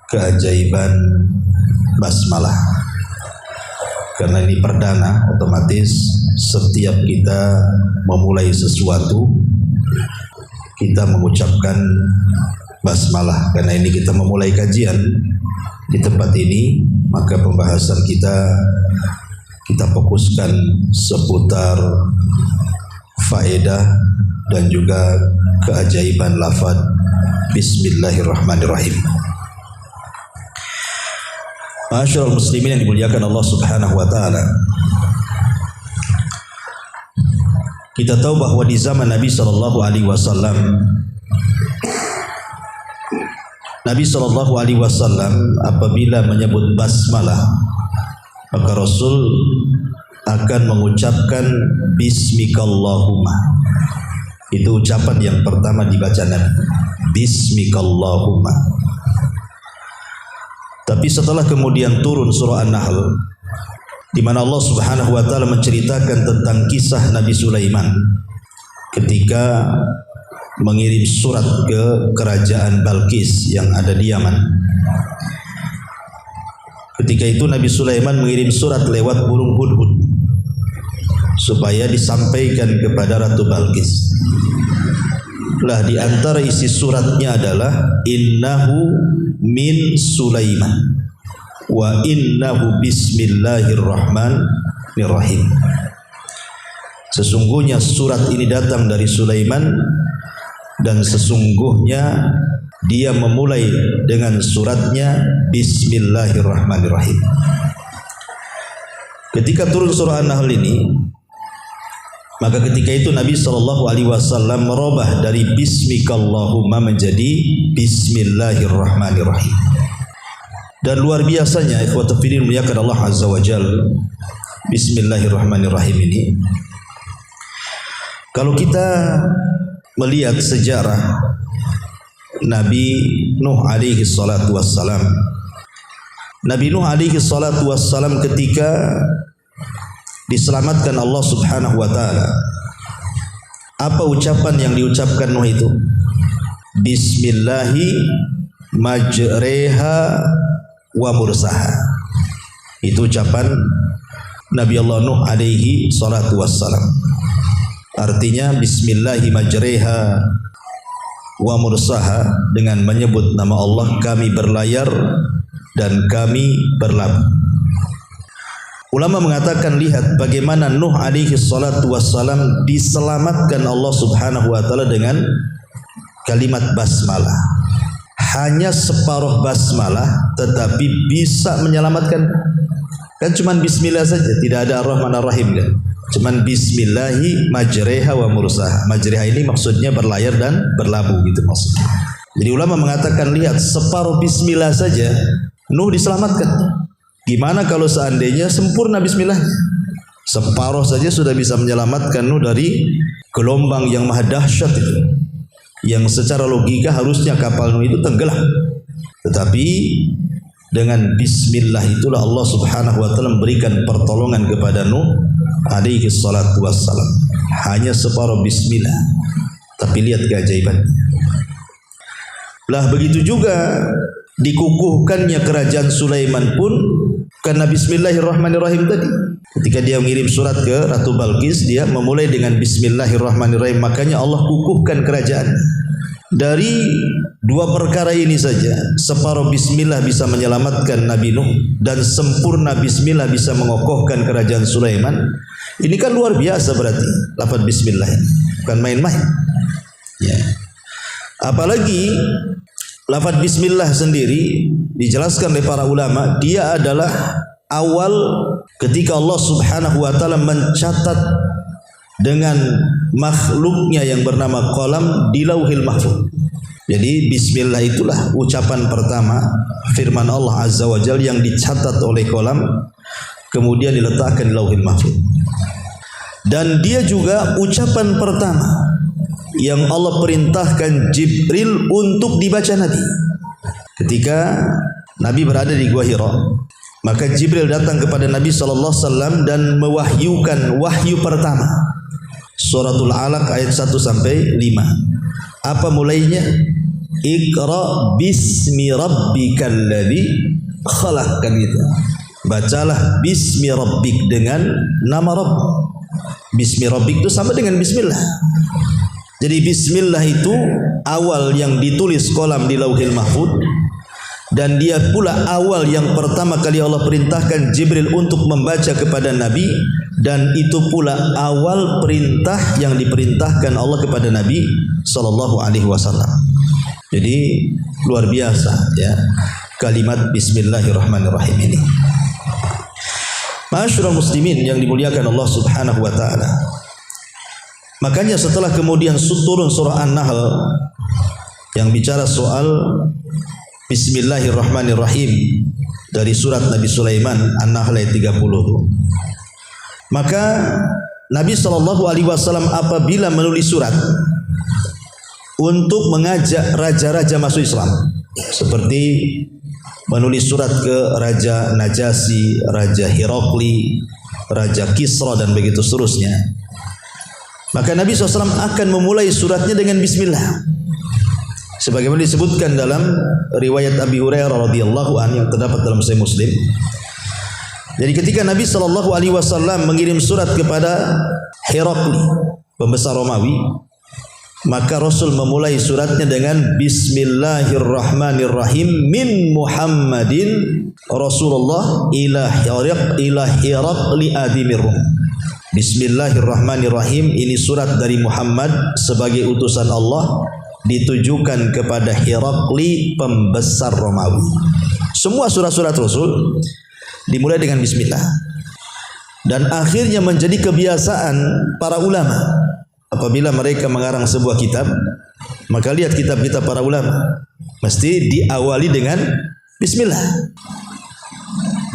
Keajaiban basmalah. Karena ini perdana, otomatis setiap kita memulai sesuatu kita mengucapkan basmalah. Karena ini kita memulai kajian di tempat ini, maka pembahasan kita fokuskan seputar faedah dan juga keajaiban lafaz Bismillahirrahmanirrahim. Ma'asyiral muslimin yang dimuliakan Allah Subhanahu wa taala. Kita tahu bahwa di zaman Nabi sallallahu alaihi wasallam apabila menyebut basmalah, maka Rasul akan mengucapkan bismikallahumma. Itu ucapan yang pertama dibaca Nabi, bismikallahumma. Tapi setelah kemudian turun surah An-Nahl, di mana Allah Subhanahu wa taala menceritakan tentang kisah Nabi Sulaiman ketika mengirim surat ke kerajaan Balqis yang ada di Yaman. Ketika itu Nabi Sulaiman mengirim surat lewat burung hudhud supaya disampaikan kepada Ratu Balqis. Lah di antara isi suratnya adalah innahu min Sulaiman wa innahu bismillahirrahmanirrahim. Sesungguhnya surat ini datang dari Sulaiman dan sesungguhnya dia memulai dengan suratnya bismillahirrahmanirrahim. Ketika turun surah An-Nahl ini, maka ketika itu Nabi SAW merubah dari bismikallahumma menjadi bismillahirrahmanirrahim. Dan luar biasanya ikhwatul fillah muliakan Allah Azza wa Jalla, bismillahirrahmanirrahim ini, kalau kita melihat sejarah Nabi Nuh alaihi salatu wassalam, Nabi Nuh alaihi salatu wassalam ketika diselamatkan Allah Subhanahu wa taala, apa ucapan yang diucapkan Nuh itu? Bismillahi majreha wa mursaha. Itu ucapan Nabi Allah Nuh alaihi salatu wassalam. Artinya bismillahi majreha wa mursaha, dengan menyebut nama Allah kami berlayar dan kami berlabuh. Ulama mengatakan, lihat bagaimana Nuh alaihi salatu wassalam diselamatkan Allah Subhanahu wa taala dengan kalimat basmalah. Hanya separuh basmalah tetapi bisa menyelamatkan. Kan cuman bismillah saja, tidak ada ar-Rahman ar-Rahim kan. Cuman bismillahi majreha wa mursaha. Majreha ini maksudnya berlayar dan berlabuh gitu maksudnya. Jadi ulama mengatakan, lihat separuh bismillah saja Nuh diselamatkan. Gimana kalau seandainya sempurna bismillah? Separuh saja sudah bisa menyelamatkan Nuh dari gelombang yang maha dahsyat itu, yang secara logika harusnya kapal Nuh itu tenggelam. Tetapi dengan bismillah itulah Allah Subhanahu wa taala memberikan pertolongan kepada Nuh alaihi salatu wassalam. Hanya separuh bismillah, tapi lihat keajaiban. Lah begitu juga dikukuhkannya kerajaan Sulaiman pun karena bismillahirrahmanirrahim tadi. Ketika dia mengirim surat ke Ratu Balqis, dia memulai dengan bismillahirrahmanirrahim. Makanya Allah kukuhkan kerajaan. Dari dua perkara ini saja, separuh bismillah bisa menyelamatkan Nabi Nuh dan sempurna bismillah bisa mengokohkan kerajaan Sulaiman. Ini kan luar biasa berarti lafaz bismillah ini, bukan main-main. Ya. Apalagi lafaz bismillah sendiri dijelaskan oleh para ulama, dia adalah awal ketika Allah Subhanahu wa taala mencatat dengan makhluknya yang bernama qalam di Lauhil Mahfuz. Jadi bismillah itulah ucapan pertama firman Allah Azza wa Jalla yang dicatat oleh qalam, kemudian diletakkan di Lauhil Mahfuz. Dan dia juga ucapan pertama yang Allah perintahkan Jibril untuk dibaca Nabi. Ketika Nabi berada di Gua Hira, Maka Jibril datang kepada Nabi sallallahu alaihi wasallam dan mewahyukan wahyu pertama. Suratul Alaq ayat 1 sampai 5. Apa mulainya? Iqra bismi rabbikal ladzi khalaq, kan gitu. Bacalah bismi rabbik, dengan nama Rabb. Bismi rabbik itu sama dengan bismillah. Jadi bismillah itu awal yang ditulis kolam di Lauhil Mahfuz, dan dia pula awal yang pertama kali Allah perintahkan Jibril untuk membaca kepada Nabi, dan itu pula awal perintah yang diperintahkan Allah kepada Nabi sallallahu alaihi wasallam. Jadi luar biasa ya kalimat bismillahirrahmanirrahim ini. Ma'asyiral muslimin yang dimuliakan Allah Subhanahu wa taala. Makanya setelah kemudian turun surah An-Nahl yang bicara soal bismillahirrahmanirrahim dari surat Nabi Sulaiman An-Nahl ayat 30 itu, maka Nabi sallallahu alaihi wasallam apabila menulis surat untuk mengajak raja-raja masuk Islam, seperti menulis surat ke Raja Najasyi, Raja Herakli, Raja Kisra dan begitu seterusnya, maka Nabi SAW akan memulai suratnya dengan bismillah, sebagaimana disebutkan dalam riwayat Abi Hurairah radhiyallahu anhu yang terdapat dalam Sahih Muslim. Jadi ketika Nabi SAW mengirim surat kepada Herakli, pembesar Romawi, maka Rasul memulai suratnya dengan bismillahirrahmanirrahim min Muhammadin Rasulullah ila Herakli adimir Rum. Bismillahirrahmanirrahim, ini surat dari Muhammad sebagai utusan Allah ditujukan kepada Herakli, pembesar Romawi. Semua surat-surat Rasul dimulai dengan bismillah. Dan akhirnya menjadi kebiasaan para ulama, apabila mereka mengarang sebuah kitab, maka lihat kitab-kitab para ulama mesti diawali dengan bismillah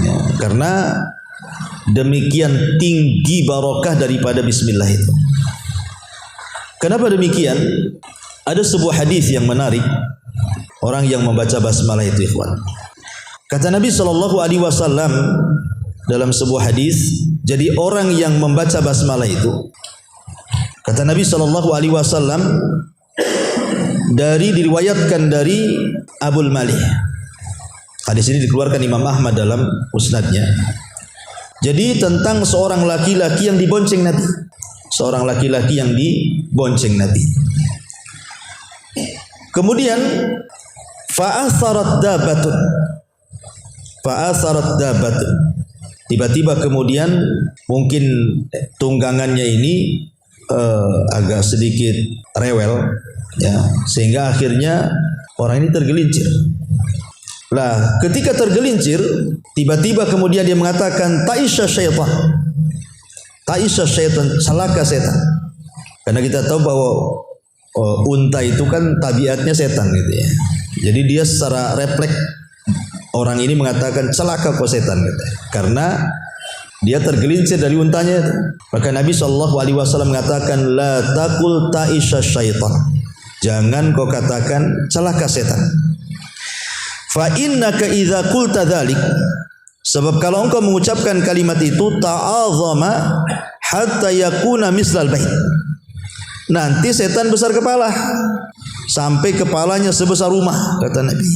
ya, karena demikian tinggi barokah daripada bismillah itu. Kenapa demikian? Ada sebuah hadis yang menarik, orang yang membaca basmalah itu, ikhwan. Kata Nabi SAW dalam sebuah hadis, jadi orang yang membaca basmalah itu, kata Nabi SAW, diriwayatkan dari Abul Malih. Hadis ini dikeluarkan Imam Ahmad dalam musnadnya. Jadi tentang seorang laki-laki yang dibonceng Nabi, seorang laki-laki yang dibonceng Nabi. Kemudian fa'atharat dabatun, tiba-tiba kemudian mungkin tunggangannya ini agak sedikit rewel ya, sehingga akhirnya orang ini tergelincir. Lah, ketika tergelincir, tiba-tiba kemudian dia mengatakan ta'isha syaitan, celaka setan. Karena kita tahu bahwa unta itu kan tabiatnya setan gitu ya. Jadi dia secara refleks orang ini mengatakan celaka kau setan gitu. Karena dia tergelincir dari untanya itu. Maka Nabi SAW mengatakan la taqul ta'isha syaitan, jangan kau katakan celaka setan. Fa innaka idza qulta dzalik, sebab kalau engkau mengucapkan kalimat itu ta'azama hatta yakuna mislal bait, nanti setan besar kepala sampai kepalanya sebesar rumah, kata Nabi.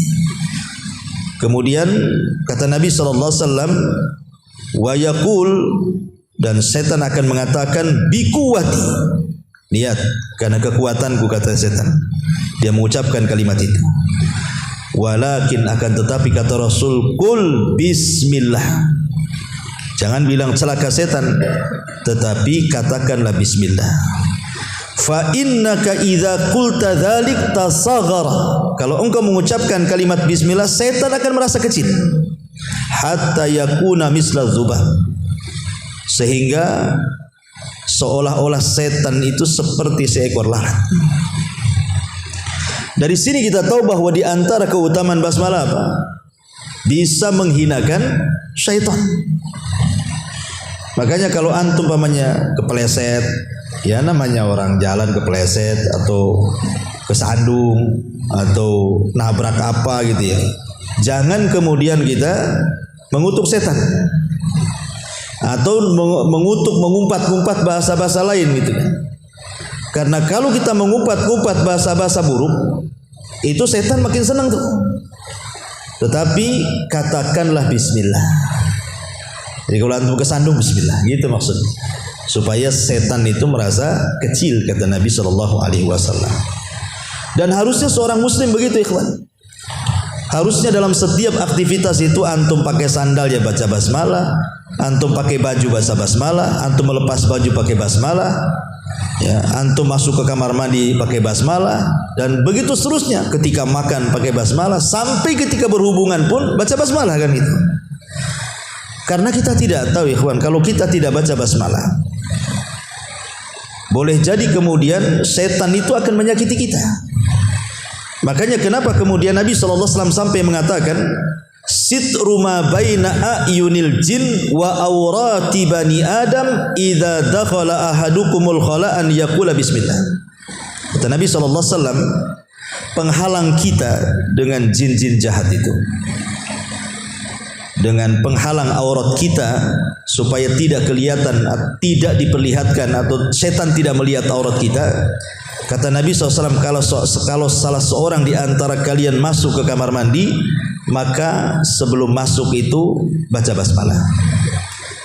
Kemudian kata Nabi SAW, wa yaqul, dan setan akan mengatakan bikuwati, lihat karena kekuatanku, kata setan, dia mengucapkan kalimat itu. Walakin, akan tetapi kata Rasul, kul bismillah, jangan bilang celaka setan, tetapi katakanlah bismillah. Fa innaka idza qulta dzalik tasaghara, kalau engkau mengucapkan kalimat bismillah, setan akan merasa kecil. Hatta yakuna misla dzubab, sehingga seolah-olah setan itu seperti seekor lalat. Dari sini kita tahu bahwa di antara keutamaan basmalah apa? Bisa menghinakan syaitan. Makanya kalau antum pamannya kepleset, ya namanya orang jalan kepleset atau kesandung atau nabrak apa gitu ya, jangan kemudian kita mengutuk setan atau mengutuk, mengumpat-ngumpat bahasa-bahasa lain gitu kan. Karena kalau kita mengumpat-ngumpat bahasa-bahasa buruk, itu setan makin senang tuh. Tetapi katakanlah bismillah. Jadi kalau antum kesandung bismillah, gitu maksudnya. Supaya setan itu merasa kecil, kata Nabi Shallallahu Alaihi Wasallam. Dan harusnya seorang muslim begitu, ikhwan. Harusnya dalam setiap aktivitas itu antum pakai sandal ya baca basmalah, antum pakai baju baca basmalah, antum melepas baju pakai basmalah, ya, antum masuk ke kamar mandi pakai basmalah, dan begitu seterusnya. Ketika makan pakai basmalah, sampai ketika berhubungan pun baca basmalah kan gitu. Karena kita tidak tahu, ikhwan, kalau kita tidak baca basmalah, boleh jadi kemudian setan itu akan menyakiti kita. Makanya kenapa kemudian Nabi SAW sampai mengatakan sitru ma baina ayunil jin wa awrati bani adam idza dakhala ahadukumul khala an yaqula bismillah. Kata Nabi SAW, penghalang kita dengan jin-jin jahat itu, dengan penghalang aurat kita supaya tidak kelihatan, tidak diperlihatkan, atau setan tidak melihat aurat kita. Kata Nabi SAW, kalau salah seorang di antara kalian masuk ke kamar mandi, maka sebelum masuk itu baca basmalah,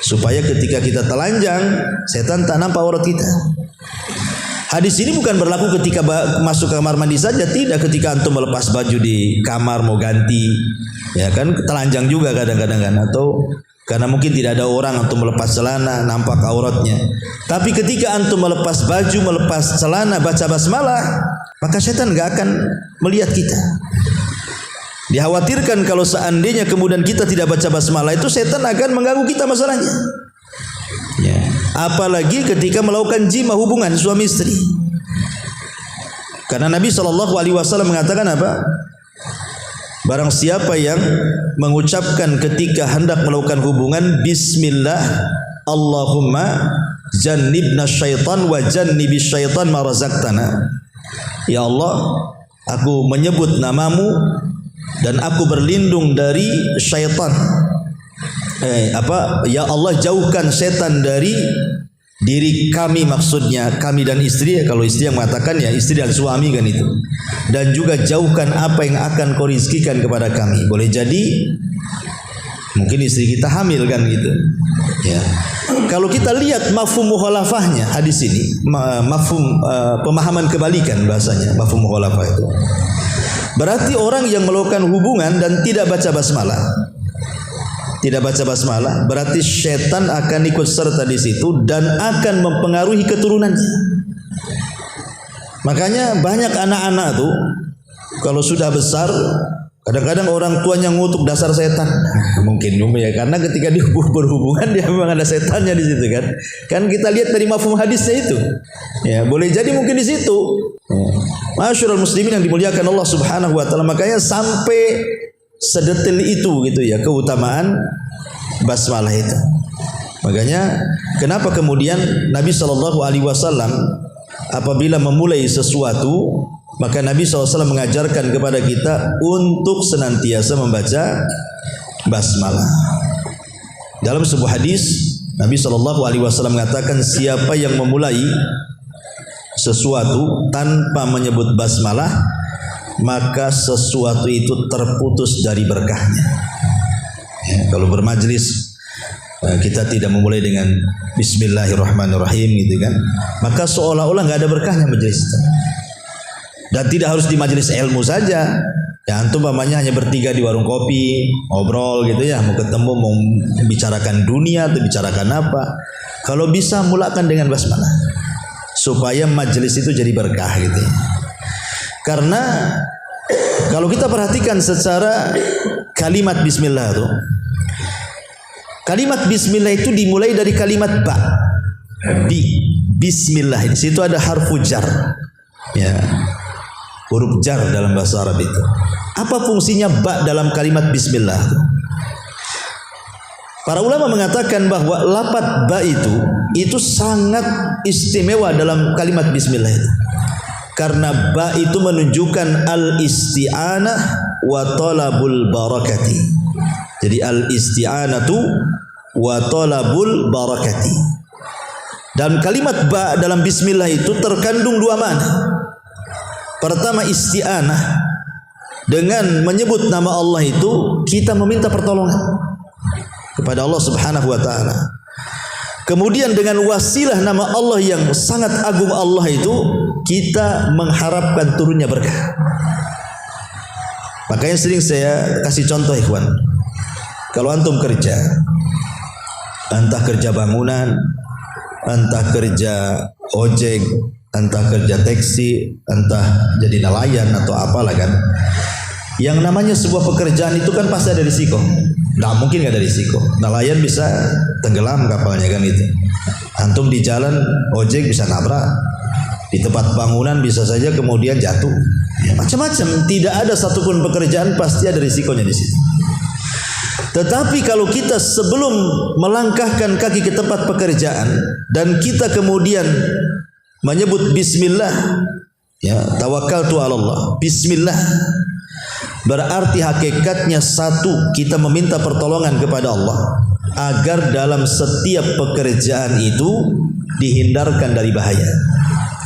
supaya ketika kita telanjang, setan tak nampak aurat kita. Hadis ini bukan berlaku ketika masuk ke kamar mandi saja, tidak. Ketika antum melepas baju di kamar mau ganti, ya kan, telanjang juga kadang-kadang kan, atau karena mungkin tidak ada orang antum melepas celana nampak auratnya. Tapi ketika antum melepas baju, melepas celana, baca basmalah, maka setan enggak akan melihat kita. Dikhawatirkan kalau seandainya kemudian kita tidak baca basmalah, itu setan akan mengganggu kita masalahnya. Ya. Apalagi ketika melakukan jima, hubungan suami istri. Karena Nabi SAW mengatakan apa? Barang siapa yang mengucapkan ketika hendak melakukan hubungan bismillah, Allahumma jannibna syaitan wa jannibi syaitan ma razaqtana. Ya Allah, aku menyebut namamu dan aku berlindung dari syaitan. Ya Allah, jauhkan setan dari diri kami, maksudnya kami dan istri, kalau istri yang mengatakan ya istri dan suami kan itu. Dan juga jauhkan apa yang akan kau rizkikan kepada kami. Boleh jadi mungkin istri kita hamil kan gitu. Ya. Kalau kita lihat mafhum mukhalafahnya hadis ini, mafhum pemahaman kebalikan bahasanya, mafhum mukhalafah itu. Berarti orang yang melakukan hubungan dan tidak baca basmalah, berarti setan akan ikut serta di situ dan akan mempengaruhi keturunannya. Makanya banyak anak-anak tuh kalau sudah besar, kadang-kadang orang tuanya ngutuk dasar setan. Mungkin ya, karena ketika dia berhubungan dia memang ada setannya di situ kan. Kan kita lihat dari mafhum hadisnya itu. Ya, boleh jadi mungkin di situ. Masyarul muslimin yang dimuliakan Allah Subhanahu wa taala, makanya sampai sedetil itu gitu ya keutamaan basmalah itu. Makanya kenapa kemudian Nabi SAW apabila memulai sesuatu, maka Nabi SAW mengajarkan kepada kita untuk senantiasa membaca basmalah. Dalam sebuah hadis Nabi SAW mengatakan, siapa yang memulai sesuatu tanpa menyebut basmalah, maka sesuatu itu terputus dari berkahnya. Ya, kalau bermajlis kita tidak memulai dengan Bismillahirrahmanirrahim gitu kan, maka seolah-olah nggak ada berkahnya majelis itu. Dan tidak harus di majelis ilmu saja. Ya, antum umpamanya hanya bertiga di warung kopi, ngobrol gitu ya, mau ketemu, mau bicarakan dunia atau bicarakan apa, kalau bisa mulakan dengan basmalah supaya majelis itu jadi berkah gitu ya. Karena kalau kita perhatikan secara kalimat bismillah itu, kalimat bismillah itu dimulai dari kalimat ba. Bismillah, di situ ada harfu jar. Ya. Huruf jar dalam bahasa Arab itu. Apa fungsinya ba dalam kalimat bismillah? Para ulama mengatakan bahwa lafaz ba itu sangat istimewa dalam kalimat bismillah itu. Karena ba itu menunjukkan al-isti'anah wa talabul barakati. Jadi al-isti'anatu wa talabul barakati. Dan kalimat ba dalam bismillah itu terkandung dua makna. Pertama, isti'anah, dengan menyebut nama Allah itu kita meminta pertolongan kepada Allah Subhanahu wa taala. Kemudian dengan wasilah nama Allah yang sangat agung Allah itu kita mengharapkan turunnya berkah. Makanya sering saya kasih contoh ikhwan. Kalau antum kerja, entah kerja bangunan, entah kerja ojek, entah kerja taksi, entah jadi nelayan atau apalah kan. Yang namanya sebuah pekerjaan itu kan pasti ada risiko. Nggak mungkin nggak ada risiko. Nelayan bisa tenggelam kapalnya kan itu. Antum di jalan ojek bisa nabrak. Di tempat bangunan bisa saja kemudian jatuh. Ya, macam-macam. Tidak ada satupun pekerjaan pasti ada risikonya di situ. Tetapi kalau kita sebelum melangkahkan kaki ke tempat pekerjaan dan kita kemudian menyebut bismillah, ya, tawakkaltu 'ala Allah, bismillah, berarti hakikatnya satu, kita meminta pertolongan kepada Allah agar dalam setiap pekerjaan itu dihindarkan dari bahaya.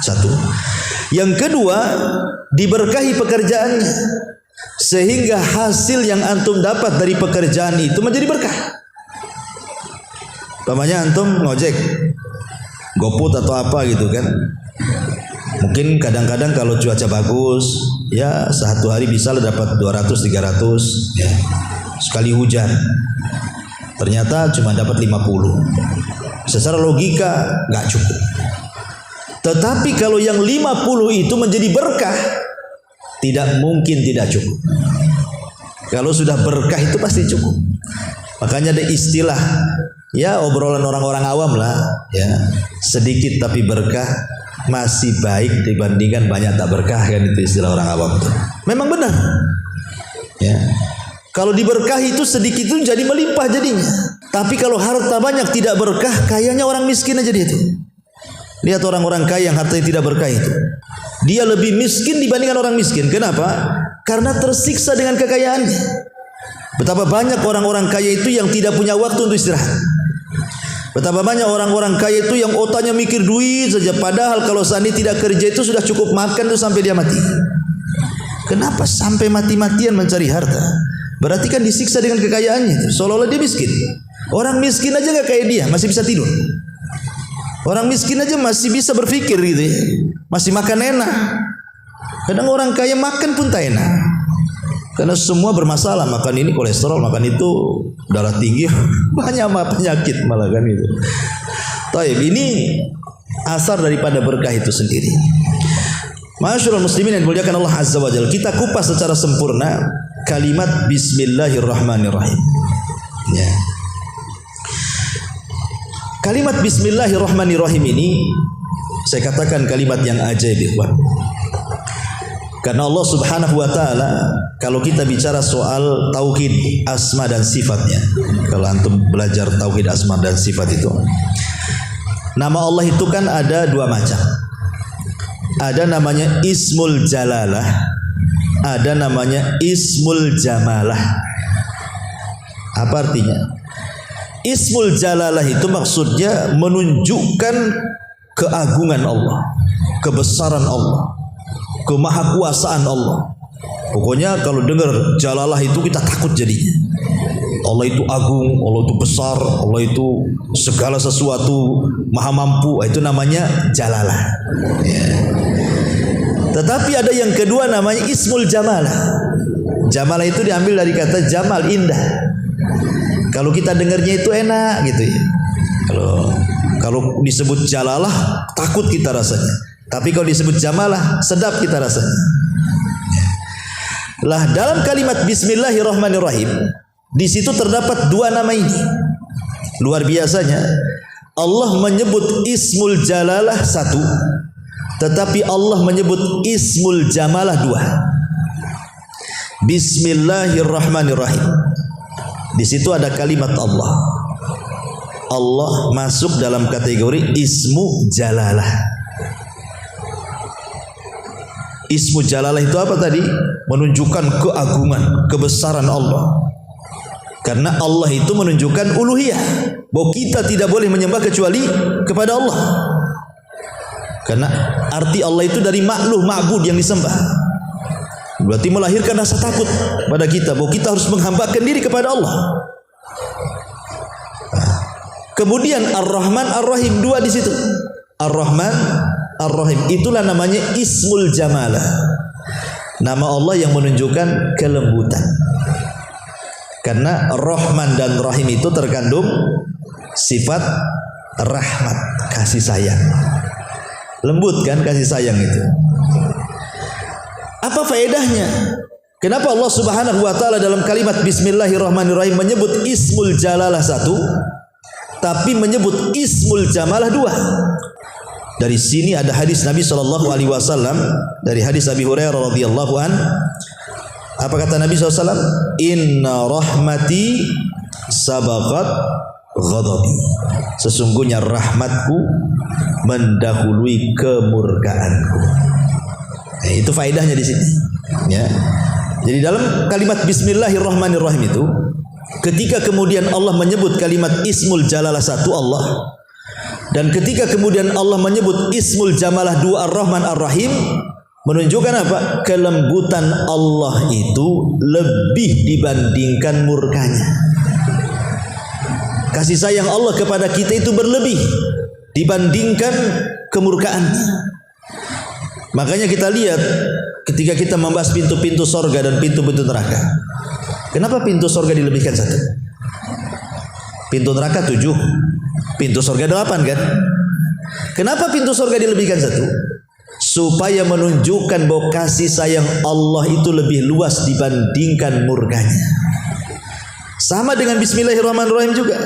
Satu. Yang kedua, diberkahi pekerjaannya sehingga hasil yang antum dapat dari pekerjaan itu menjadi berkah. Umpamanya antum ngojek, GoFood atau apa gitu kan. Mungkin kadang-kadang kalau cuaca bagus, ya satu hari bisa dapat 200-300, ya. Sekali hujan ternyata cuma dapat 50. Secara logika nggak cukup. Tetapi kalau yang 50 itu menjadi berkah, tidak mungkin tidak cukup. Kalau sudah berkah itu pasti cukup. Makanya ada istilah, ya obrolan orang-orang awam lah, ya, sedikit tapi berkah masih baik dibandingkan banyak tak berkah, kan itu istilah orang awam itu. Memang benar. Ya. Kalau diberkahi itu sedikit itu jadi melimpah jadinya. Tapi kalau harta banyak tidak berkah, kayaknya orang miskin aja dia itu. Lihat orang-orang kaya yang hartanya tidak berkah itu. Dia lebih miskin dibandingkan orang miskin. Kenapa? Karena tersiksa dengan kekayaannya. Betapa banyak orang-orang kaya itu yang tidak punya waktu untuk istirahat. Betapa banyak orang-orang kaya itu yang otaknya mikir duit saja. Padahal kalau seandainya tidak kerja itu sudah cukup makan tuh sampai dia mati. Kenapa sampai mati-matian mencari harta? Berarti kan disiksa dengan kekayaannya. Seolah-olah dia miskin. Orang miskin aja gak kayak dia, masih bisa tidur. Orang miskin aja masih bisa berpikir gitu ya. Masih makan enak. Kadang orang kaya makan pun tak enak. Karena semua bermasalah. Makan ini kolesterol, makan itu darah tinggi. Banyak penyakit malah kan itu. Taib, ini asar daripada berkah itu sendiri. Ma'asyiral muslimin yang dimuliakan Allah Azza wa Jalla, kita kupas secara sempurna kalimat bismillahirrahmanirrahim. Ya. Kalimat bismillahirrahmanirrahim ini saya katakan kalimat yang ajaib, ikhwan. Karena Allah Subhanahu wa taala kalau kita bicara soal tauhid asma dan sifatnya, kalau antum belajar tauhid asma dan sifat itu, nama Allah itu kan ada dua macam. Ada namanya Ismul Jalalah, ada namanya Ismul Jamalah. Apa artinya? Ismul Jalalah itu maksudnya menunjukkan keagungan Allah, kebesaran Allah, kemahakuasaan Allah. Pokoknya kalau dengar Jalalah itu kita takut jadinya. Allah itu agung, Allah itu besar, Allah itu segala sesuatu maha mampu. Itu namanya Jalalah. Ya. Tetapi ada yang kedua namanya Ismul Jamalah. Jamalah itu diambil dari kata Jamal, indah. Kalau kita dengarnya itu enak gitu ya. Kalau disebut Jalalah takut kita rasanya. Tapi kalau disebut Jamalah sedap kita rasanya. Lah dalam kalimat bismillahirrahmanirrahim di situ terdapat dua nama ini. Luar biasanya Allah menyebut Ismul Jalalah satu, tetapi Allah menyebut Ismul Jamalah dua. Bismillahirrahmanirrahim. Di situ ada kalimat Allah. Allah masuk dalam kategori Ismu Jalalah. Ismu Jalalah itu apa tadi? Menunjukkan keagungan, kebesaran Allah, Karena Allah itu menunjukkan uluhiyah, bahwa kita tidak boleh menyembah kecuali kepada Allah. Karena arti Allah itu dari ma'luh, ma'bud, yang disembah. Berarti melahirkan rasa takut pada kita, bahwa kita harus menghambakan diri kepada Allah. Kemudian Ar-Rahman, Ar-Rahim, dua di situ. Ar-Rahman, Ar-Rahim, itulah namanya Ismul Jamalah. Nama Allah yang menunjukkan kelembutan. Karena Rahman dan Rahim itu terkandung sifat rahmat, kasih sayang. Lembut kan kasih sayang itu. Apa faedahnya? Kenapa Allah Subhanahu wa taala dalam kalimat Bismillahirrahmanirrahim menyebut Ismul Jalalah satu, tapi menyebut Ismul Jamalah dua? Dari sini ada hadis Nabi sallallahu alaihi wasallam, dari hadis Abi Hurairah radhiyallahu an. Apa kata Nabi SAW? Inna rahmati sabaqat ghadabi. Sesungguhnya rahmatku mendahului kemurkaanku. Nah, itu faedahnya di sini. Ya. Jadi dalam kalimat Bismillahirrahmanirrahim itu, ketika kemudian Allah menyebut kalimat Ismul Jalalah satu Allah, dan ketika kemudian Allah menyebut Ismul Jamalah dua Ar-Rahman Ar-Rahim, menunjukkan apa? Kelembutan Allah itu lebih dibandingkan murkanya. Kasih sayang Allah kepada kita itu berlebih dibandingkan kemurkaannya. Makanya kita lihat ketika kita membahas pintu-pintu sorga dan pintu-pintu neraka. Kenapa pintu sorga dilebihkan satu? Pintu neraka 7, pintu sorga 8 kan? Kenapa pintu sorga dilebihkan satu? Supaya menunjukkan bahwa kasih sayang Allah itu lebih luas dibandingkan murkanya. Sama dengan Bismillahirrahmanirrahim juga.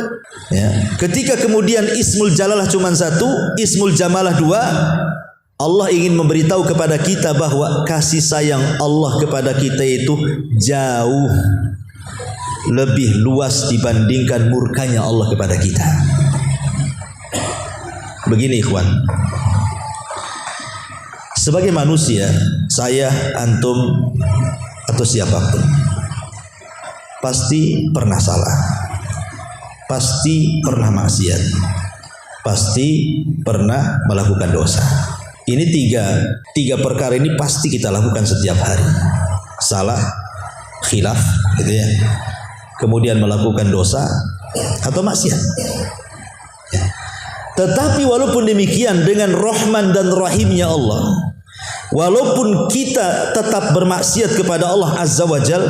Ya. Ketika kemudian Ismul Jalalah cuma satu, Ismul Jamalah dua, Allah ingin memberitahu kepada kita bahwa kasih sayang Allah kepada kita itu jauh lebih luas dibandingkan murkanya Allah kepada kita. Begini ikhwan, sebagai manusia, saya, antum, atau siapapun pasti pernah salah, pasti pernah maksiat, pasti pernah melakukan dosa. Ini tiga perkara ini pasti kita lakukan setiap hari. Salah, khilaf, gitu ya. Kemudian melakukan dosa atau maksiat. Ya. Tetapi walaupun demikian, dengan Rahman dan Rahimnya Allah, walaupun kita tetap bermaksiat kepada Allah Azza wa Jal,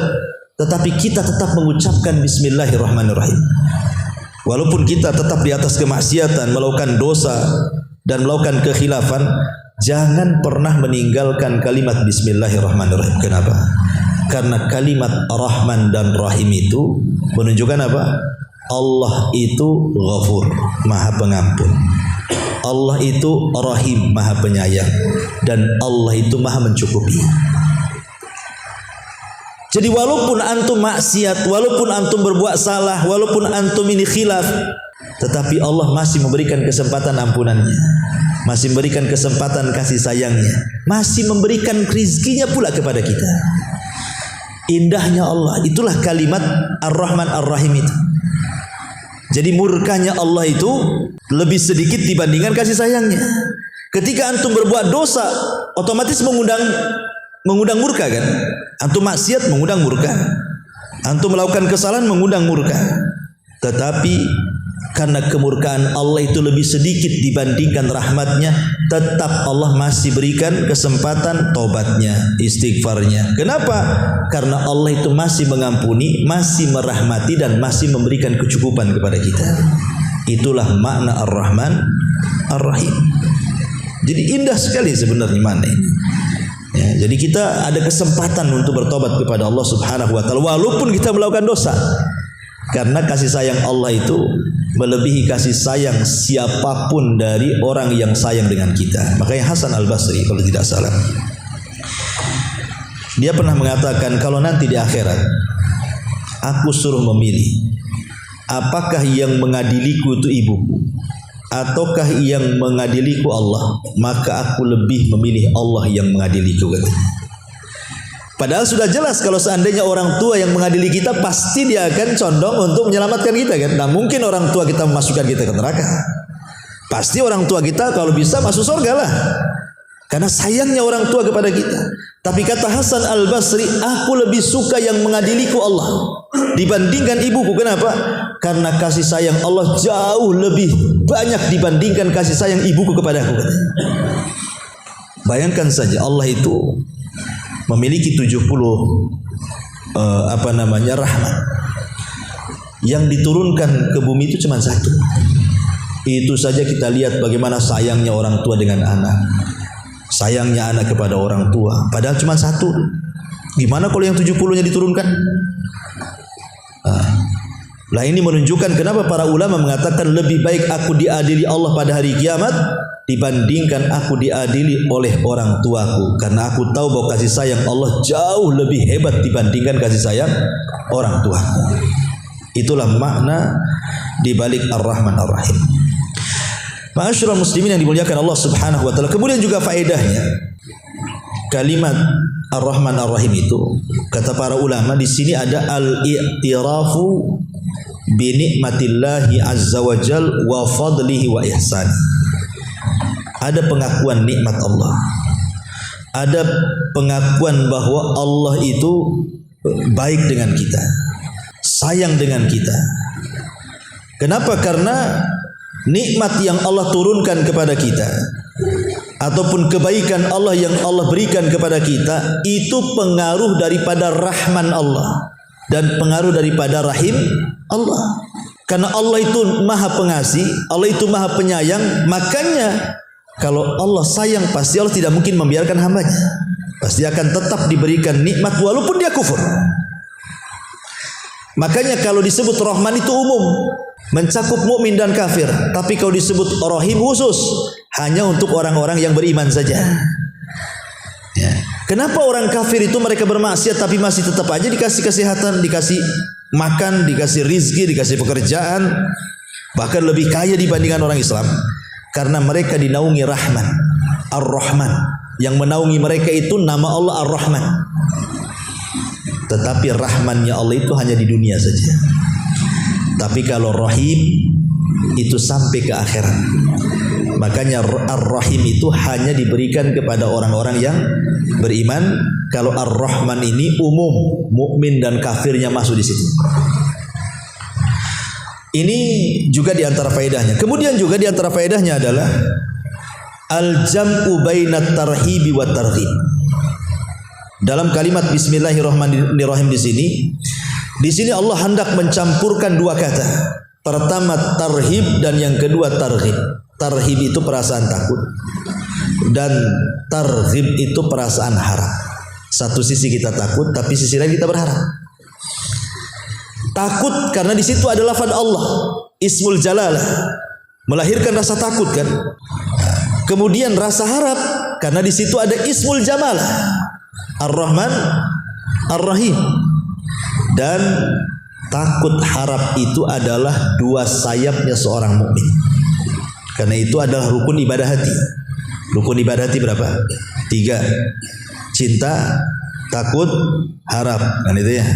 tetapi kita tetap mengucapkan Bismillahirrahmanirrahim. Walaupun kita tetap di atas kemaksiatan, melakukan dosa dan melakukan kekhilafan, jangan pernah meninggalkan kalimat Bismillahirrahmanirrahim. Kenapa? Karena kalimat Rahman dan Rahim itu menunjukkan apa? Allah itu Ghafur, Maha Pengampun. Allah itu Rahim, Maha Penyayang, dan Allah itu Maha Mencukupi. Jadi walaupun antum maksiat, walaupun antum berbuat salah, walaupun antum ini khilaf, tetapi Allah masih memberikan kesempatan ampunannya, masih memberikan kesempatan kasih sayangnya, masih memberikan rizkinya pula kepada kita. Indahnya Allah, itulah kalimat Ar-Rahman Ar-Rahim itu. Jadi murkanya Allah itu lebih sedikit dibandingkan kasih sayangnya. Ketika antum berbuat dosa, otomatis mengundang murka kan? Antum maksiat mengundang murka. Antum melakukan kesalahan mengundang murka. Tetapi karena kemurkaan Allah itu lebih sedikit dibandingkan rahmatnya, tetap Allah masih berikan kesempatan tobatnya, istighfarnya. Kenapa? Karena Allah itu masih mengampuni, masih merahmati, dan masih memberikan kecukupan kepada kita. Itulah makna Ar-Rahman Ar-Rahim. Jadi indah sekali sebenarnya makna ini. Ya, jadi kita ada kesempatan untuk bertobat kepada Allah Subhanahu wa taala walaupun kita melakukan dosa. Karena kasih sayang Allah itu melebihi kasih sayang siapapun dari orang yang sayang dengan kita. Makanya Hasan Al-Basri kalau tidak salah, dia pernah mengatakan, kalau nanti di akhirat aku suruh memilih, apakah yang mengadiliku itu ibuku ataukah yang mengadiliku Allah, maka aku lebih memilih Allah yang mengadiliku. Padahal sudah jelas kalau seandainya orang tua yang mengadili kita, pasti dia akan condong untuk menyelamatkan kita kan. Nah mungkin orang tua kita memasukkan kita ke neraka. Pasti orang tua kita kalau bisa masuk surga lah. Karena sayangnya orang tua kepada kita. Tapi kata Hasan Al-Basri, aku lebih suka yang mengadiliku Allah dibandingkan ibuku. Kenapa? Karena kasih sayang Allah jauh lebih banyak dibandingkan kasih sayang ibuku kepadaku. Bayangkan saja, Allah itu memiliki 70 rahmat. Yang diturunkan ke bumi itu cuma satu. Itu saja kita lihat bagaimana sayangnya orang tua dengan anak. Sayangnya anak kepada orang tua, padahal cuma satu. Gimana kalau yang 70-nya diturunkan? Lah ini menunjukkan kenapa para ulama mengatakan lebih baik aku diadili Allah pada hari kiamat dibandingkan aku diadili oleh orang tuaku. Karena aku tahu bahwa kasih sayang Allah jauh lebih hebat dibandingkan kasih sayang orang tuaku. Itulah makna dibalik Ar-Rahman Ar-Rahim. Ma'asyiral muslimin yang dimuliakan Allah Subhanahu wa taala. Kemudian juga faedahnya kalimat Ar-Rahman Ar-Rahim itu, kata para ulama, di sini ada al-i'tirafu bi nikmatillahi azza wa jal wa fadlihi wa ihsan. Ada pengakuan nikmat Allah. Ada pengakuan bahwa Allah itu baik dengan kita, sayang dengan kita. Kenapa? Karena nikmat yang Allah turunkan kepada kita ataupun kebaikan Allah yang Allah berikan kepada kita itu pengaruh daripada rahman Allah dan pengaruh daripada rahim Allah. Karena Allah itu maha pengasih, Allah itu maha penyayang, makanya kalau Allah sayang pasti Allah tidak mungkin membiarkan hambanya. Pasti akan tetap diberikan nikmat walaupun dia kufur. Makanya kalau disebut Rahman itu umum, mencakup mukmin dan kafir. Tapi kalau disebut Rahim khusus, hanya untuk orang-orang yang beriman saja. Ya. Kenapa orang kafir itu mereka bermaksiat tapi masih tetap aja dikasih kesehatan, dikasih makan, dikasih rizki, dikasih pekerjaan, bahkan lebih kaya dibandingkan orang Islam? Karena mereka dinaungi Rahman, Ar-Rahman. Yang menaungi mereka itu nama Allah Ar-Rahman. Tetapi rahmannya Allah itu hanya di dunia saja. Tapi kalau Rahim itu sampai ke akhirat. Makanya Ar-Rahim itu hanya diberikan kepada orang-orang yang beriman. Kalau Ar-Rahman ini umum, mukmin dan kafirnya masuk di situ. Ini juga di antara faedahnya. Kemudian juga di antara faedahnya adalah al-jam'u bainat tarhibi wa targhib. Dalam kalimat Bismillahirrahmanirrahim di sini Allah hendak mencampurkan dua kata. Pertama tarhib dan yang kedua targhib. Tarhib itu perasaan takut dan targhib itu perasaan harap. Satu sisi kita takut, tapi sisi lain kita berharap. Takut karena di situ ada lafaz Allah, Ismul Jalalah, melahirkan rasa takut kan. Kemudian rasa harap karena di situ ada Ismul Jamalah, Ar-Rahman, Ar-Rahim. Dan takut harap itu adalah dua sayapnya seorang mukmin. Karena itu adalah rukun ibadah hati. Rukun ibadah hati berapa? 3. Cinta, takut, harap. Kan itu ya.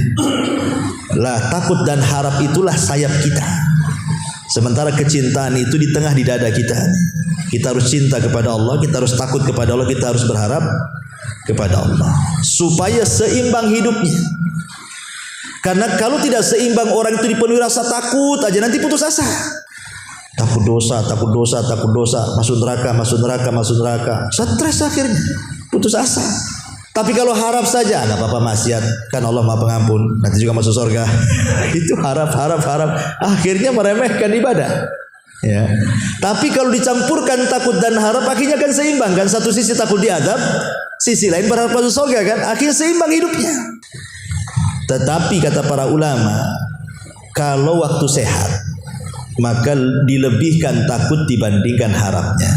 Lah takut dan harap itulah sayap kita. Sementara kecintaan itu di tengah di dada kita. Kita harus cinta kepada Allah, kita harus takut kepada Allah, kita harus berharap kepada Allah. Supaya seimbang hidupnya. Karena kalau tidak seimbang, orang itu dipenuhi rasa takut aja, nanti putus asa. Takut dosa, takut dosa, takut dosa, masuk neraka, masuk neraka, masuk neraka. Stres akhirnya, putus asa. Tapi kalau harap saja, nggak apa-apa maksiat, kan Allah Maha Pengampun, nanti juga masuk surga. Itu harap, harap, harap. Akhirnya meremehkan ibadah. Ya. Tapi kalau dicampurkan takut dan harap, akhirnya kan seimbang kan. Satu sisi takut diazab, sisi lain berharap masuk surga kan. Akhirnya seimbang hidupnya. Tetapi kata para ulama, kalau waktu sehat, maka dilebihkan takut dibandingkan harapnya.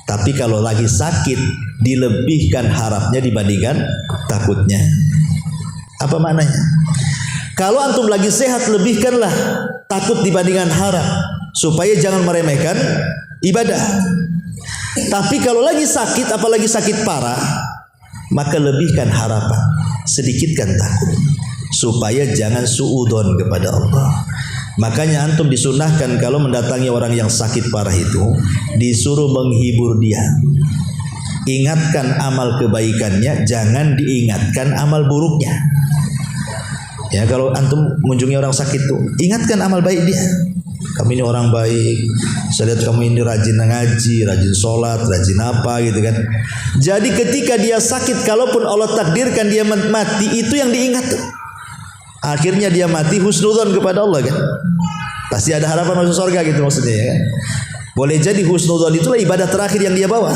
Tapi kalau lagi sakit, dilebihkan harapnya dibandingkan takutnya. Apa maknanya? Kalau antum lagi sehat, lebihkanlah takut dibandingkan harap, supaya jangan meremehkan ibadah. Tapi kalau lagi sakit, apalagi sakit parah, maka lebihkan harapan. sedikitkan takut supaya jangan suudzon kepada Allah. Makanya antum disunahkan kalau mendatangi orang yang sakit parah itu disuruh menghibur dia. Ingatkan amal kebaikannya, jangan diingatkan amal buruknya. Ya, kalau antum mengunjungi orang sakit tuh, ingatkan amal baik dia. Kamu ini orang baik, saya lihat kamu ini rajin ngaji, rajin sholat, rajin apa gitu kan. Jadi ketika dia sakit, kalaupun Allah takdirkan dia mati, itu yang diingat tuh. Akhirnya dia mati husnudzon kepada Allah kan. Pasti ada harapan masuk surga gitu maksudnya ya kan. Boleh jadi husnudzon itulah ibadah terakhir yang dia bawa.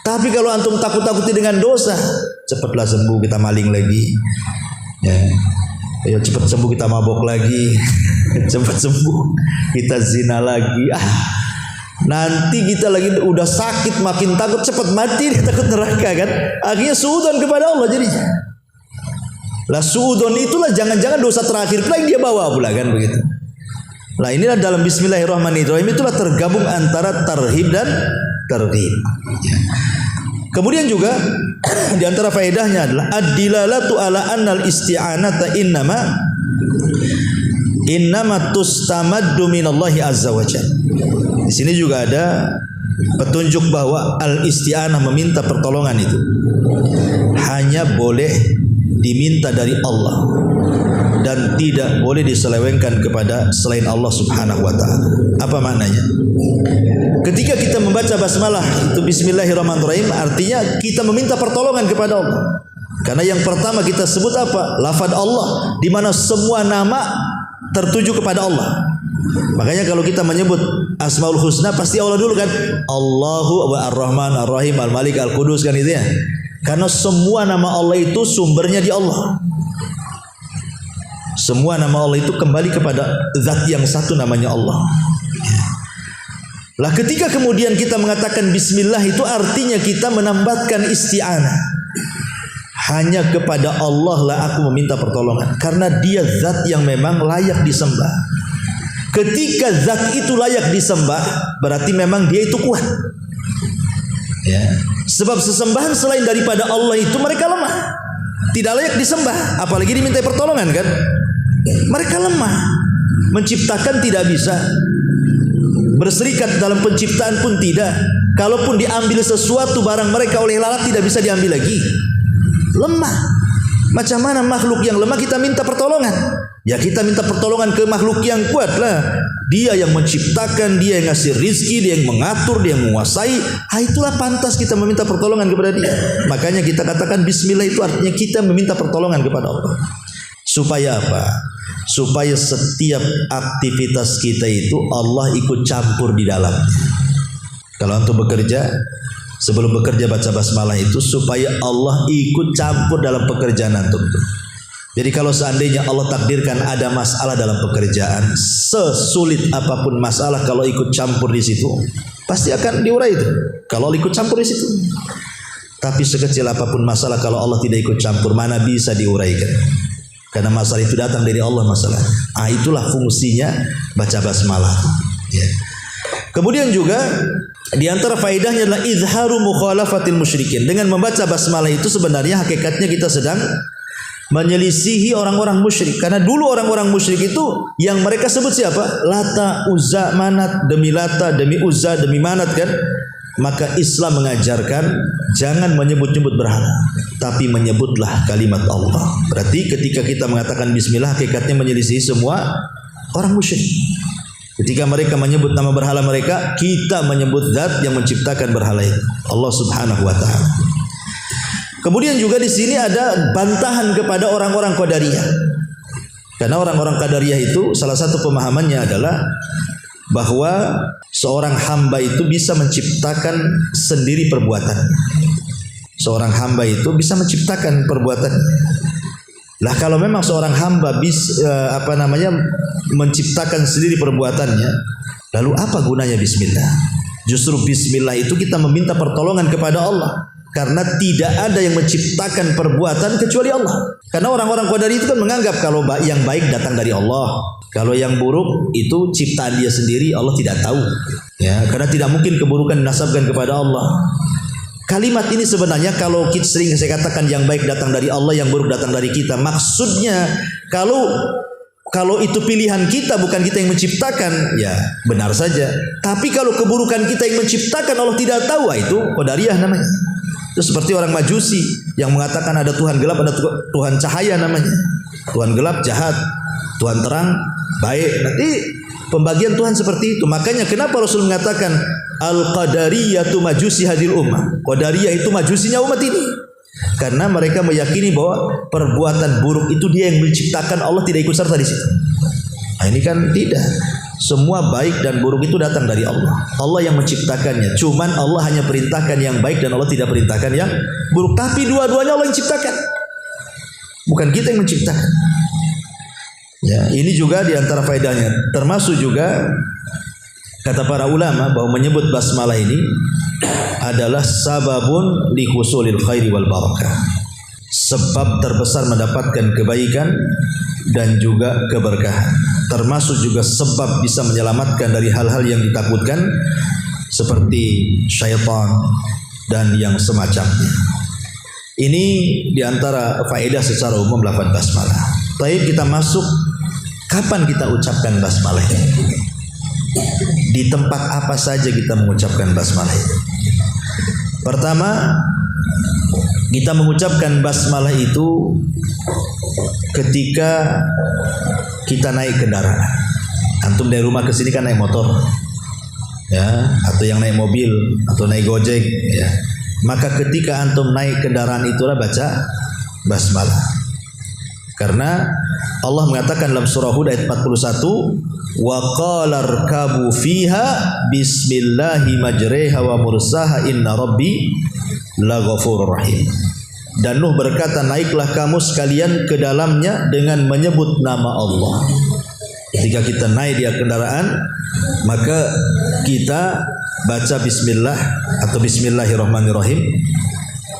Tapi kalau antum takut-takuti dengan dosa, cepatlah sembuh, kita maling lagi. Ya, ayo cepat sembuh, kita mabok lagi. Cepat sembuh, kita zina lagi. Nanti kita lagi udah sakit, makin takut, cepat mati, dia takut neraka kan. Akhirnya suudzon kepada Allah jadinya. Lah suudzon itulah jangan-jangan dosa terakhir pula yang dia bawa pula kan begitu. Nah inilah dalam Bismillahirrahmanirrahim itulah tergabung antara tarhib dan targhib. Kemudian juga di antara faedahnya adalah ad-dilalatu ala annal isti'anata innama tustamaddu minallahi azza wajalla. Di sini juga ada petunjuk bahwa al-isti'anah meminta pertolongan itu hanya boleh diminta dari Allah dan tidak boleh diselewengkan kepada selain Allah Subhanahu wa taala. Apa maknanya? Ketika kita membaca basmalah itu bismillahirrahmanirrahim, artinya kita meminta pertolongan kepada Allah. Karena yang pertama kita sebut apa? Lafaz Allah, di mana semua nama tertuju kepada Allah. Makanya kalau kita menyebut Asmaul Husna pasti Allah dulu kan. Allahu Ar-Rahman Ar-Rahim Al-Malik Al-Qudus kan itu ya. Karena semua nama Allah itu sumbernya di Allah. Semua nama Allah itu kembali kepada zat yang satu namanya Allah. Lah ketika kemudian kita mengatakan bismillah itu artinya kita menambahkan isti'anah. Hanya kepada Allah lah aku meminta pertolongan, karena dia zat yang memang layak disembah. Ketika zat itu layak disembah, berarti memang dia itu kuat. Ya. Sebab sesembahan selain daripada Allah itu mereka lemah, tidak layak disembah, apalagi diminta pertolongan kan. Mereka lemah, menciptakan tidak bisa, berserikat dalam penciptaan pun tidak. Kalaupun diambil sesuatu barang mereka oleh lalat tidak bisa diambil lagi. Lemah. Macam mana makhluk yang lemah kita minta pertolongan? Ya kita minta pertolongan ke makhluk yang kuat lah. Dia yang menciptakan, dia yang ngasih rizki, dia yang mengatur, dia yang menguasai. Itulah pantas kita meminta pertolongan kepada dia. Makanya kita katakan bismillah itu artinya kita meminta pertolongan kepada Allah. Supaya apa? Supaya setiap aktivitas kita itu Allah ikut campur di dalam. Kalau untuk bekerja, sebelum bekerja baca basmalah itu supaya Allah ikut campur dalam pekerjaan antum itu. Jadi kalau seandainya Allah takdirkan ada masalah dalam pekerjaan, sesulit apapun masalah, kalau ikut campur di situ pasti akan diurai itu. Kalau Allah ikut campur di situ. Tapi sekecil apapun masalah, kalau Allah tidak ikut campur, mana bisa diuraikan? Karena masalah itu datang dari Allah masalah. Itulah fungsinya baca basmalah. Ya. Kemudian juga di antara faedahnya adalah izharu mukhalafatil musyrikin. Dengan membaca basmalah itu sebenarnya hakikatnya kita sedang menyelisihi orang-orang musyrik. Karena dulu orang-orang musyrik itu yang mereka sebut siapa? Lata, Uzza, Manat, demi Lata, demi Uzza, demi Manat kan. Maka Islam mengajarkan jangan menyebut-nyebut berhala, tapi menyebutlah kalimat Allah. Berarti ketika kita mengatakan bismillah hakikatnya menyelisihi semua orang musyrik. Ketika mereka menyebut nama berhala mereka, kita menyebut zat yang menciptakan berhala itu, Allah Subhanahu wa taala. Kemudian juga di sini ada bantahan kepada orang-orang Qadariyah. Karena orang-orang Qadariyah itu salah satu pemahamannya adalah bahwa seorang hamba itu bisa menciptakan sendiri perbuatan. Seorang hamba itu bisa menciptakan perbuatan. Lah kalau memang seorang hamba bisa menciptakan sendiri perbuatannya, lalu apa gunanya bismillah? Justru bismillah itu kita meminta pertolongan kepada Allah. Karena tidak ada yang menciptakan perbuatan kecuali Allah. Karena orang-orang Qadari itu kan menganggap kalau yang baik datang dari Allah, kalau yang buruk itu ciptaan dia sendiri, Allah tidak tahu. Ya, karena tidak mungkin keburukan dinasabkan kepada Allah. Kalimat ini sebenarnya kalau kita sering saya katakan yang baik datang dari Allah, yang buruk datang dari kita. Maksudnya kalau itu pilihan kita, bukan kita yang menciptakan, ya benar saja. Tapi kalau keburukan kita yang menciptakan, Allah tidak tahu, itu qadariyah namanya. Itu seperti orang Majusi yang mengatakan ada Tuhan gelap, ada Tuhan cahaya namanya. Tuhan gelap jahat, Tuhan terang baik. Nanti pembagian Tuhan seperti itu. Makanya kenapa Rasul mengatakan al-qadariyatu majusi hadil ummah. Qadariyah itu majusinya umat ini. Karena mereka meyakini bahwa perbuatan buruk itu dia yang menciptakan, Allah tidak ikut serta di situ. Nah, ini kan tidak. Semua baik dan buruk itu datang dari Allah. Allah yang menciptakannya. Cuman Allah hanya perintahkan yang baik dan Allah tidak perintahkan yang buruk. Tapi dua-duanya Allah yang ciptakan. Bukan kita yang menciptakan. Ya, ini juga diantara faedahnya. Termasuk juga kata para ulama bahwa menyebut basmalah ini adalah sababun li husulil khairi wal barakah. Sebab terbesar mendapatkan kebaikan dan juga keberkahan. Termasuk juga sebab bisa menyelamatkan dari hal-hal yang ditakutkan seperti syaitan dan yang semacamnya. Ini diantara faedah secara umum lafaz basmalah. Baik, kita masuk, kapan kita ucapkan basmalah ini? Di tempat apa saja kita mengucapkan basmalah itu? Pertama, kita mengucapkan basmalah itu ketika kita naik kendaraan. Antum dari rumah ke sini kan naik motor, ya, atau yang naik mobil atau naik gojek, ya. Maka ketika antum naik kendaraan itulah baca basmalah. Karena Allah mengatakan dalam surah Hud ayat 41, wa qala rkabu fiha bismillahi majreha wa mursaha inna rabbi laghafurur rahim. Dan Nuh berkata, naiklah kamu sekalian ke dalamnya dengan menyebut nama Allah. Ketika kita naik di kendaraan, maka kita baca bismillah atau bismillahirrahmanirrahim.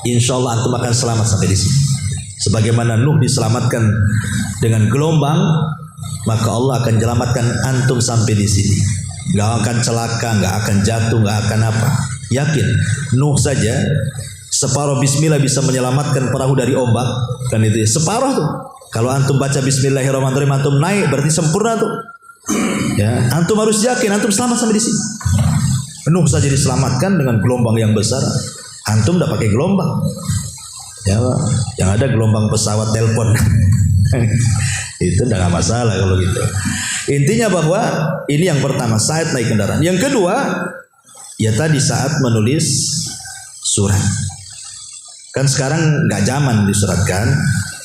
Insyaallah antum akan selamat sampai di sini. Sebagaimana Nuh diselamatkan dengan gelombang, maka Allah akan selamatkan antum sampai di sini. Gak akan celaka, gak akan jatuh, gak akan apa. Yakin, Nuh saja separuh bismillah bisa menyelamatkan perahu dari ombak, kan itu ya, separuh tuh. Kalau antum baca bismillahirrahmanirrahim, antum naik, berarti sempurna tuh. Ya, antum harus yakin antum selamat sampai di sini. Nuh saja diselamatkan dengan gelombang yang besar, antum udah pakai gelombang. Ya, yang ada gelombang pesawat telepon. Itu enggak masalah kalau gitu. Intinya bahwa ini yang pertama, saat naik kendaraan. Yang kedua, ya tadi saat menulis surat. Kan sekarang nggak zaman disuratkan.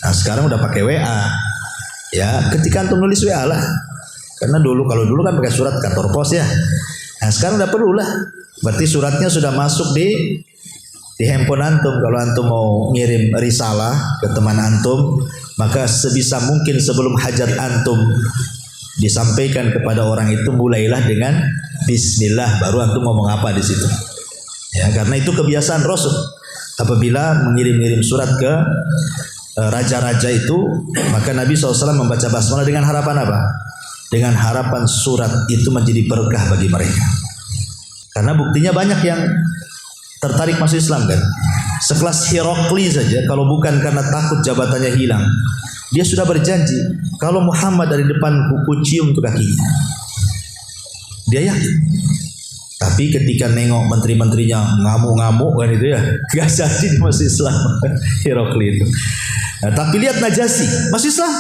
Nah, sekarang udah pakai WA. Ya, ketika antum nulis WA lah. Karena kalau dulu kan pakai surat kantor pos ya. Nah, sekarang udah perlu lah. Berarti suratnya sudah masuk di handphone antum. Kalau antum mau ngirim risalah ke teman antum, maka sebisa mungkin sebelum hajat antum disampaikan kepada orang itu, mulailah dengan bismillah, baru antum ngomong apa di situ. Ya, karena itu kebiasaan Rasul. Apabila mengirim-ngirim surat ke raja-raja itu, maka Nabi SAW membaca basmalah dengan harapan apa? Dengan harapan surat itu menjadi berkah bagi mereka. Karena buktinya banyak yang tertarik masuk Islam kan. Sekelas Herakli saja, kalau bukan karena takut jabatannya hilang, dia sudah berjanji kalau Muhammad dari depan ku cium untuk kakinya. Dia yakin. Tapi ketika nengok menteri-menterinya ngamuk-ngamuk kan itu ya, gak jadi masuk Islam. Herakli itu. Nah, tapi lihat Najasyi masuk Islam.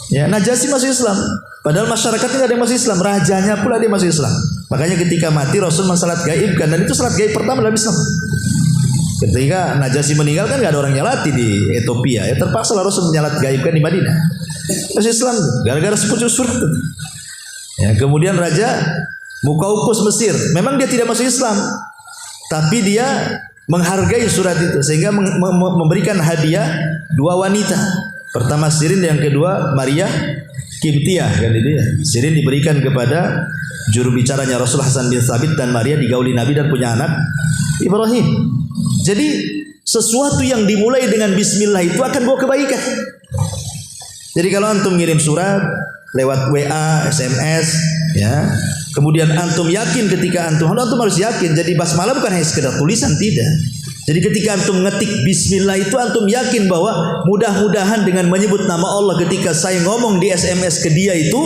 Ya, Najasyi masuk Islam. Padahal masyarakatnya gak ada yang masuk Islam, rajanya pula dia masuk Islam. Makanya ketika mati Rasul mensalat gaibkan, dan itu salat gaib pertama dalam Islam. Ketika Najasyi meninggal kan gak ada orang nyalati di Ethiopia, ya terpaksa Rasul menyalat gaibkan di Madinah. Masuk Islam gara-gara sepucuk surat. Ya, kemudian Raja Muqawqis Mesir, memang dia tidak masuk Islam, tapi dia menghargai surat itu sehingga memberikan hadiah dua wanita. Pertama Sirin, yang kedua Maria Qibtiyah kan itu ya. Sirin diberikan kepada juru bicaranya Rasul Hasan bin Thabit, dan Maria digauli Nabi dan punya anak Ibrahim. Jadi sesuatu yang dimulai dengan bismillah itu akan bawa kebaikan. Jadi kalau antum ngirim surat lewat WA, SMS, Ya. Kemudian antum yakin ketika antum harus yakin. Jadi basmalah bukan hanya sekedar tulisan, tidak. Jadi ketika antum ngetik bismillah itu antum yakin bahwa mudah-mudahan dengan menyebut nama Allah ketika saya ngomong di SMS ke dia itu,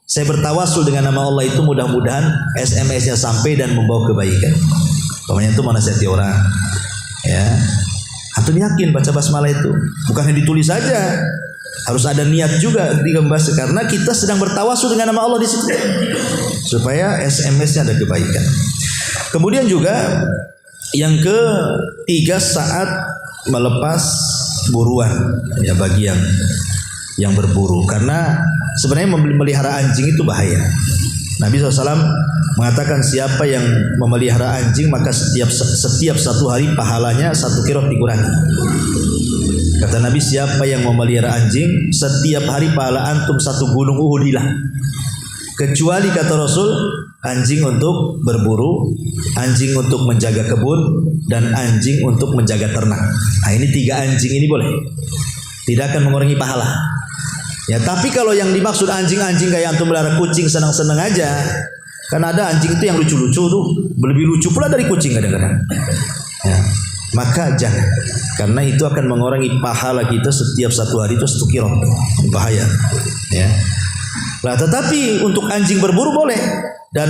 saya bertawasul dengan nama Allah itu, mudah-mudahan SMS-nya sampai dan membawa kebaikan. Pokoknya itu menasihati orang. Ya. Antum yakin baca basmalah itu, bukan hanya ditulis saja. Harus ada niat juga ketika membaca, karena kita sedang bertawasul dengan nama Allah di situ, supaya SMS-nya ada kebaikan. Kemudian juga yang ketiga, saat melepas buruan, ya, bagi yang berburu, karena sebenarnya memelihara anjing itu bahaya. Nabi SAW mengatakan siapa yang memelihara anjing maka setiap 1 hari pahalanya 1 kirot dikurangi. Kata Nabi, siapa yang memelihara anjing setiap hari pahala antum 1 gunung Uhud hilang. Kecuali kata Rasul, anjing untuk berburu, anjing untuk menjaga kebun, dan anjing untuk menjaga ternak. Nah, ini 3 anjing ini boleh, tidak akan mengurangi pahala. Ya, tapi kalau yang dimaksud anjing-anjing kayak antum melihara kucing senang-senang aja, kan ada anjing itu yang lucu-lucu tuh, lebih lucu pula dari kucing kadang-kadang. Ya, maka jangan, karena itu akan mengurangi pahala kita setiap 1 hari itu 1 kirot, bahaya. Ya. Nah, tetapi untuk anjing berburu boleh. Dan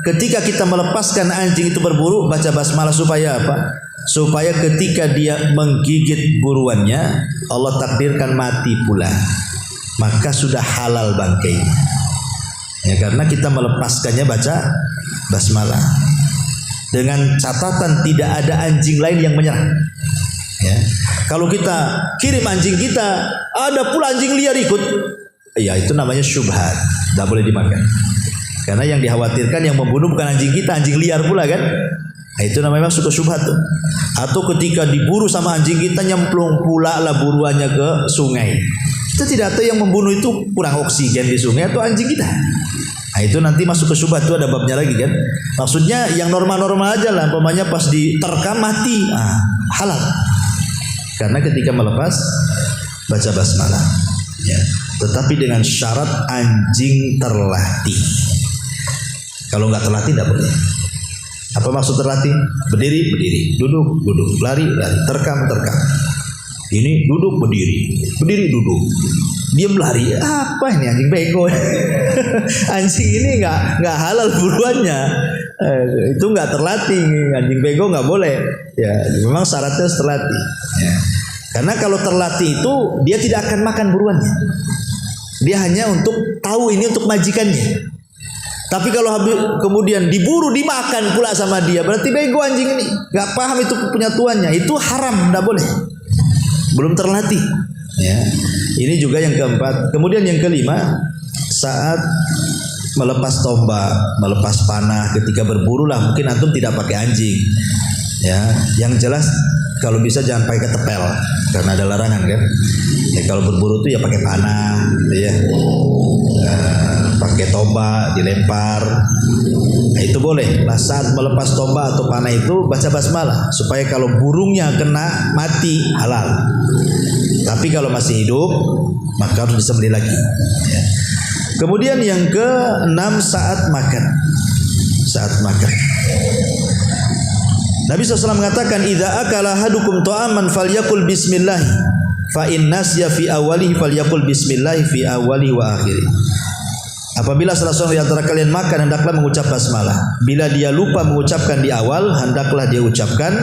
ketika kita melepaskan anjing itu berburu, baca basmalah supaya apa? Supaya ketika dia menggigit buruannya, Allah takdirkan mati pula, maka sudah halal bangkai. Ya, karena kita melepaskannya baca basmalah. Dengan catatan tidak ada anjing lain yang menyerang. Ya. Kalau kita kirim anjing kita, ada pula anjing liar ikut, ya itu namanya syubhat, tidak boleh dimakan. Karena yang dikhawatirkan yang membunuh bukan anjing kita, anjing liar pula kan. Nah, itu namanya masuk ke syubhat tuh. Atau ketika diburu sama anjing kita, nyemplung pula lah buruannya ke sungai. Kita tidak tahu yang membunuh itu kurang oksigen di sungai atau anjing kita. Nah, itu nanti masuk ke syubhat, itu ada babnya lagi kan. Maksudnya yang normal-normal aja lah, umpamanya pas diterkam mati, halal. Karena ketika melepas baca basmalah. Ya. Tetapi dengan syarat anjing terlatih. Kalau nggak terlatih tidak boleh. Apa maksud terlatih? Berdiri, berdiri, duduk, duduk, lari, lari, terkam, terkam. Ini duduk, berdiri, berdiri, duduk, diam, lari. Apa ini anjing bego? Anjing ini nggak halal buruannya. Itu nggak terlatih. Anjing bego nggak boleh. Ya, memang syaratnya harus terlatih. Ya. Karena kalau terlatih itu dia tidak akan makan buruannya. Dia hanya untuk tahu ini untuk majikannya. Tapi kalau kemudian diburu dimakan pula sama dia, berarti bego anjing ini, nggak paham itu punya tuannya, itu haram, tidak boleh. Belum terlatih. Ya. Ini juga yang keempat. Kemudian yang kelima, saat melepas tombak, melepas panah, ketika berburu lah, mungkin antum tidak pakai anjing. Ya, yang jelas kalau bisa jangan pakai ketepel, karena ada larangan kan. Ya, kalau berburu tuh ya pakai panah, gitu ya. Pakai tombak dilempar, nah itu boleh. Nah, saat melepas tombak atau panah itu baca basmalah supaya kalau burungnya kena mati halal. Tapi kalau masih hidup maka harus disembelih lagi. Ya. Kemudian yang ke-6, saat makan. Saat makan. Nabi SAW mengatakan, "Idza akala ahadukum ta'aman falyakul bismillah, fa in nasya fi awwalihi falyakul bismillah fi awwalihi wa akhirih." Apabila salah seorang di antara kalian makan, hendaklah mengucap basmalah. Bila dia lupa mengucapkan di awal, hendaklah dia ucapkan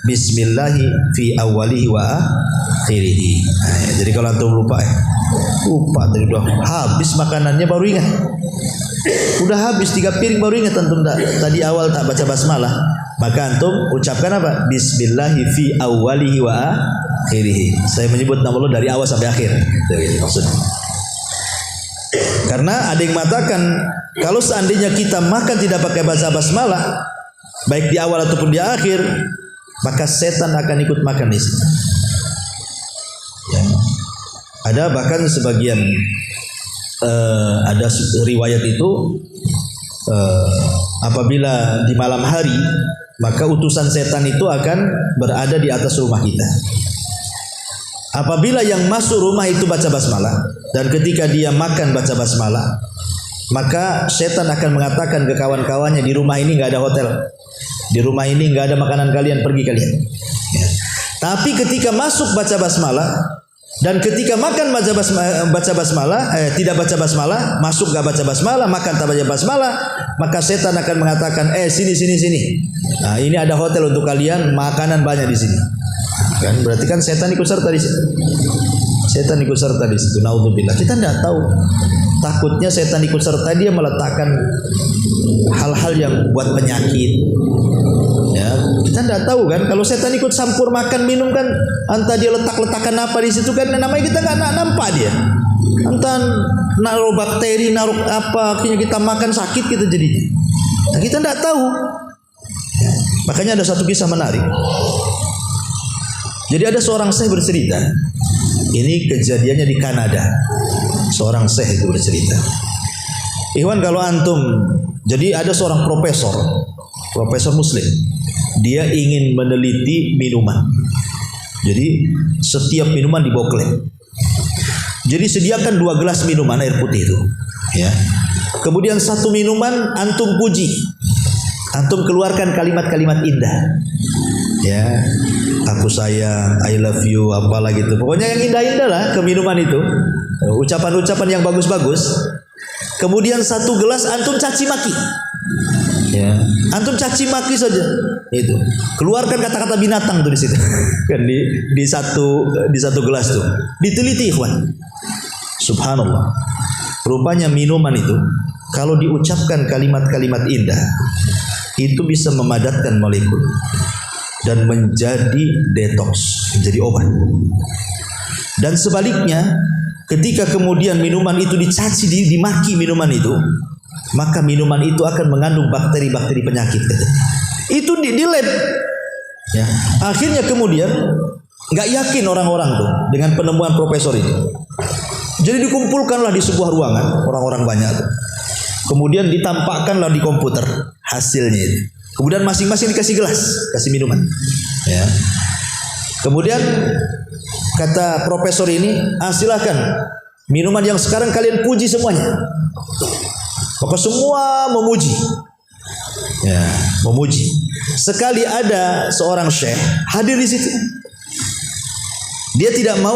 bismillah fi awwalihi wa akhirih. Nah, jadi kalau antum lupa dari udah habis makanannya baru ingat. Udah habis 3 piring baru ingat antum tadi awal tak baca basmalah. Maka antum ucapkan apa? Bismillah fi awwalihi wa akhirih. Saya menyebut nama Allah dari awal sampai akhir. Itu maksudnya. Karena ada yang mengatakan kalau seandainya kita makan tidak pakai baca basmalah, baik di awal ataupun di akhir, maka setan akan ikut makan di situ. Ya. Ada bahkan sebagian ada riwayat itu apabila di malam hari, maka utusan setan itu akan berada di atas rumah kita. Apabila yang masuk rumah itu baca basmalah, dan ketika dia makan baca basmalah, maka setan akan mengatakan ke kawan-kawannya, di rumah ini nggak ada hotel, di rumah ini nggak ada makanan kalian, pergi kalian. Ya. Tapi ketika masuk baca basmalah dan ketika makan baca basmalah, tidak baca basmalah, masuk nggak baca basmalah, makan tak baca basmalah, maka setan akan mengatakan, sini. Nah, ini ada hotel untuk kalian, makanan banyak di sini. Kan berarti kan setan ikut serta di situ. Setan ikut serta di situ. Naudzubillah. Kita tidak tahu. Takutnya setan ikut serta, dia meletakkan hal-hal yang buat penyakit. Ya, kita tidak tahu kan. Kalau setan ikut campur makan minum kan, entah dia letakkan apa di situ kan, namanya kita nggak nampak dia. Entah naruh bakteri, naruh apa, akhirnya kita makan sakit kita jadi. Nah, kita tidak tahu. Makanya ada satu kisah menarik. Jadi ada seorang syekh bercerita. Ini kejadiannya di Kanada. Seorang syekh itu bercerita. Ikhwan, kalau antum, jadi ada seorang profesor muslim. Dia ingin meneliti minuman. Jadi setiap minuman dibawa klaim. Jadi sediakan 2 gelas minuman air putih itu. Ya. Kemudian satu minuman antum puji. Antum keluarkan kalimat-kalimat indah. Ya, aku sayang, I love you, apalah gitu. Pokoknya yang indah-indah lah ke minuman itu. Ucapan-ucapan yang bagus-bagus. Kemudian satu gelas antum caci maki. Ya, antum caci maki saja. Itu. Keluarkan kata-kata binatang tuh di situ. Kan di satu gelas tuh. Diteliti, ikhwan. Subhanallah. Rupanya minuman itu kalau diucapkan kalimat-kalimat indah, itu bisa memadatkan molekul dan menjadi detox, menjadi obat. Dan sebaliknya, ketika kemudian minuman itu dicaci, dimaki minuman itu, maka minuman itu akan mengandung bakteri-bakteri penyakit. Itu di lab. Ya. Akhirnya kemudian nggak yakin orang-orang tuh dengan penemuan profesor itu. Jadi dikumpulkanlah di sebuah ruangan, orang-orang banyak tuh. Kemudian ditampakkanlah di komputer hasilnya itu. Kemudian masing-masing dikasih gelas, kasih minuman. Ya. Kemudian kata profesor ini, silakan minuman yang sekarang kalian puji semuanya. Maka semua memuji. Ya, memuji. Sekali ada seorang syekh hadir di situ. Dia tidak mau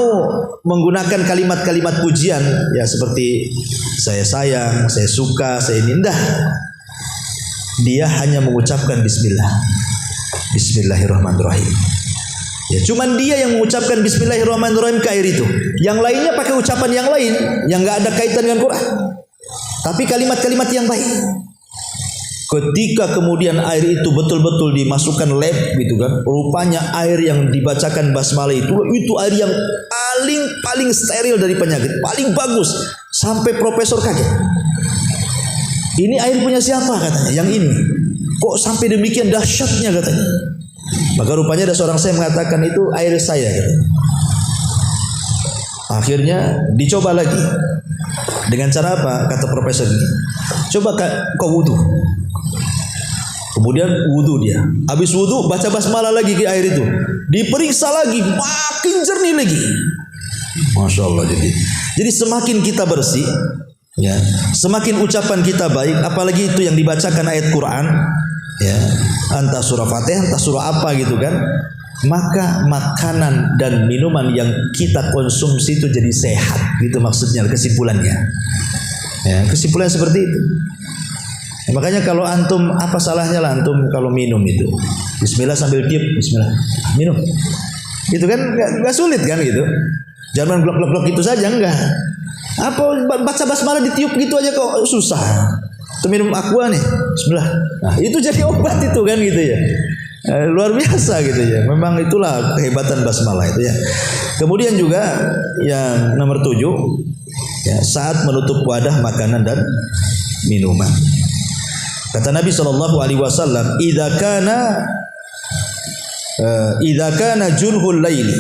menggunakan kalimat-kalimat pujian ya seperti saya sayang, saya suka, saya ini. Enggak. Dia hanya mengucapkan bismillah. Bismillahirrahmanirrahim. Ya, cuman dia yang mengucapkan bismillahirrahmanirrahim ke air itu. Yang lainnya pakai ucapan yang lain yang enggak ada kaitan dengan Quran. Tapi kalimat-kalimat yang baik. Ketika kemudian air itu betul-betul dimasukkan lab gitu kan, rupanya air yang dibacakan basmalah itu air yang paling steril dari penyakit, paling bagus, sampai profesor kaget. Ini air punya siapa katanya? Yang ini. Kok sampai demikian dahsyatnya katanya? Maka rupanya ada seorang saya mengatakan itu air saya katanya. Akhirnya dicoba lagi. Dengan cara apa? Kata profesor ini. Coba kau wudu. Kemudian wudu dia. Habis wudu baca basmalah lagi ke air itu. Diperiksa lagi, makin jernih lagi. Masya Allah. Jadi semakin kita bersih, ya, semakin ucapan kita baik, apalagi itu yang dibacakan ayat Quran, ya, entah surah Fatihah, entah surah apa gitu kan, maka makanan dan minuman yang kita konsumsi itu jadi sehat, gitu maksudnya, kesimpulannya. Ya, kesimpulan seperti itu. Ya, makanya kalau antum, apa salahnya lah antum kalau minum itu, bismillah sambil tiup, bismillah, minum. Itu kan nggak sulit kan gitu. Jangan blok-blok itu saja, enggak. Apa baca basmalah ditiup gitu aja kok susah. Itu minum aqua nih, bismillah. Nah, itu jadi obat itu kan gitu ya. Luar biasa gitu ya. Memang itulah kehebatan basmalah itu ya. Kemudian juga yang nomor 7, ya, saat menutup wadah makanan dan minuman. Kata Nabi SAW, idza kana junhul laili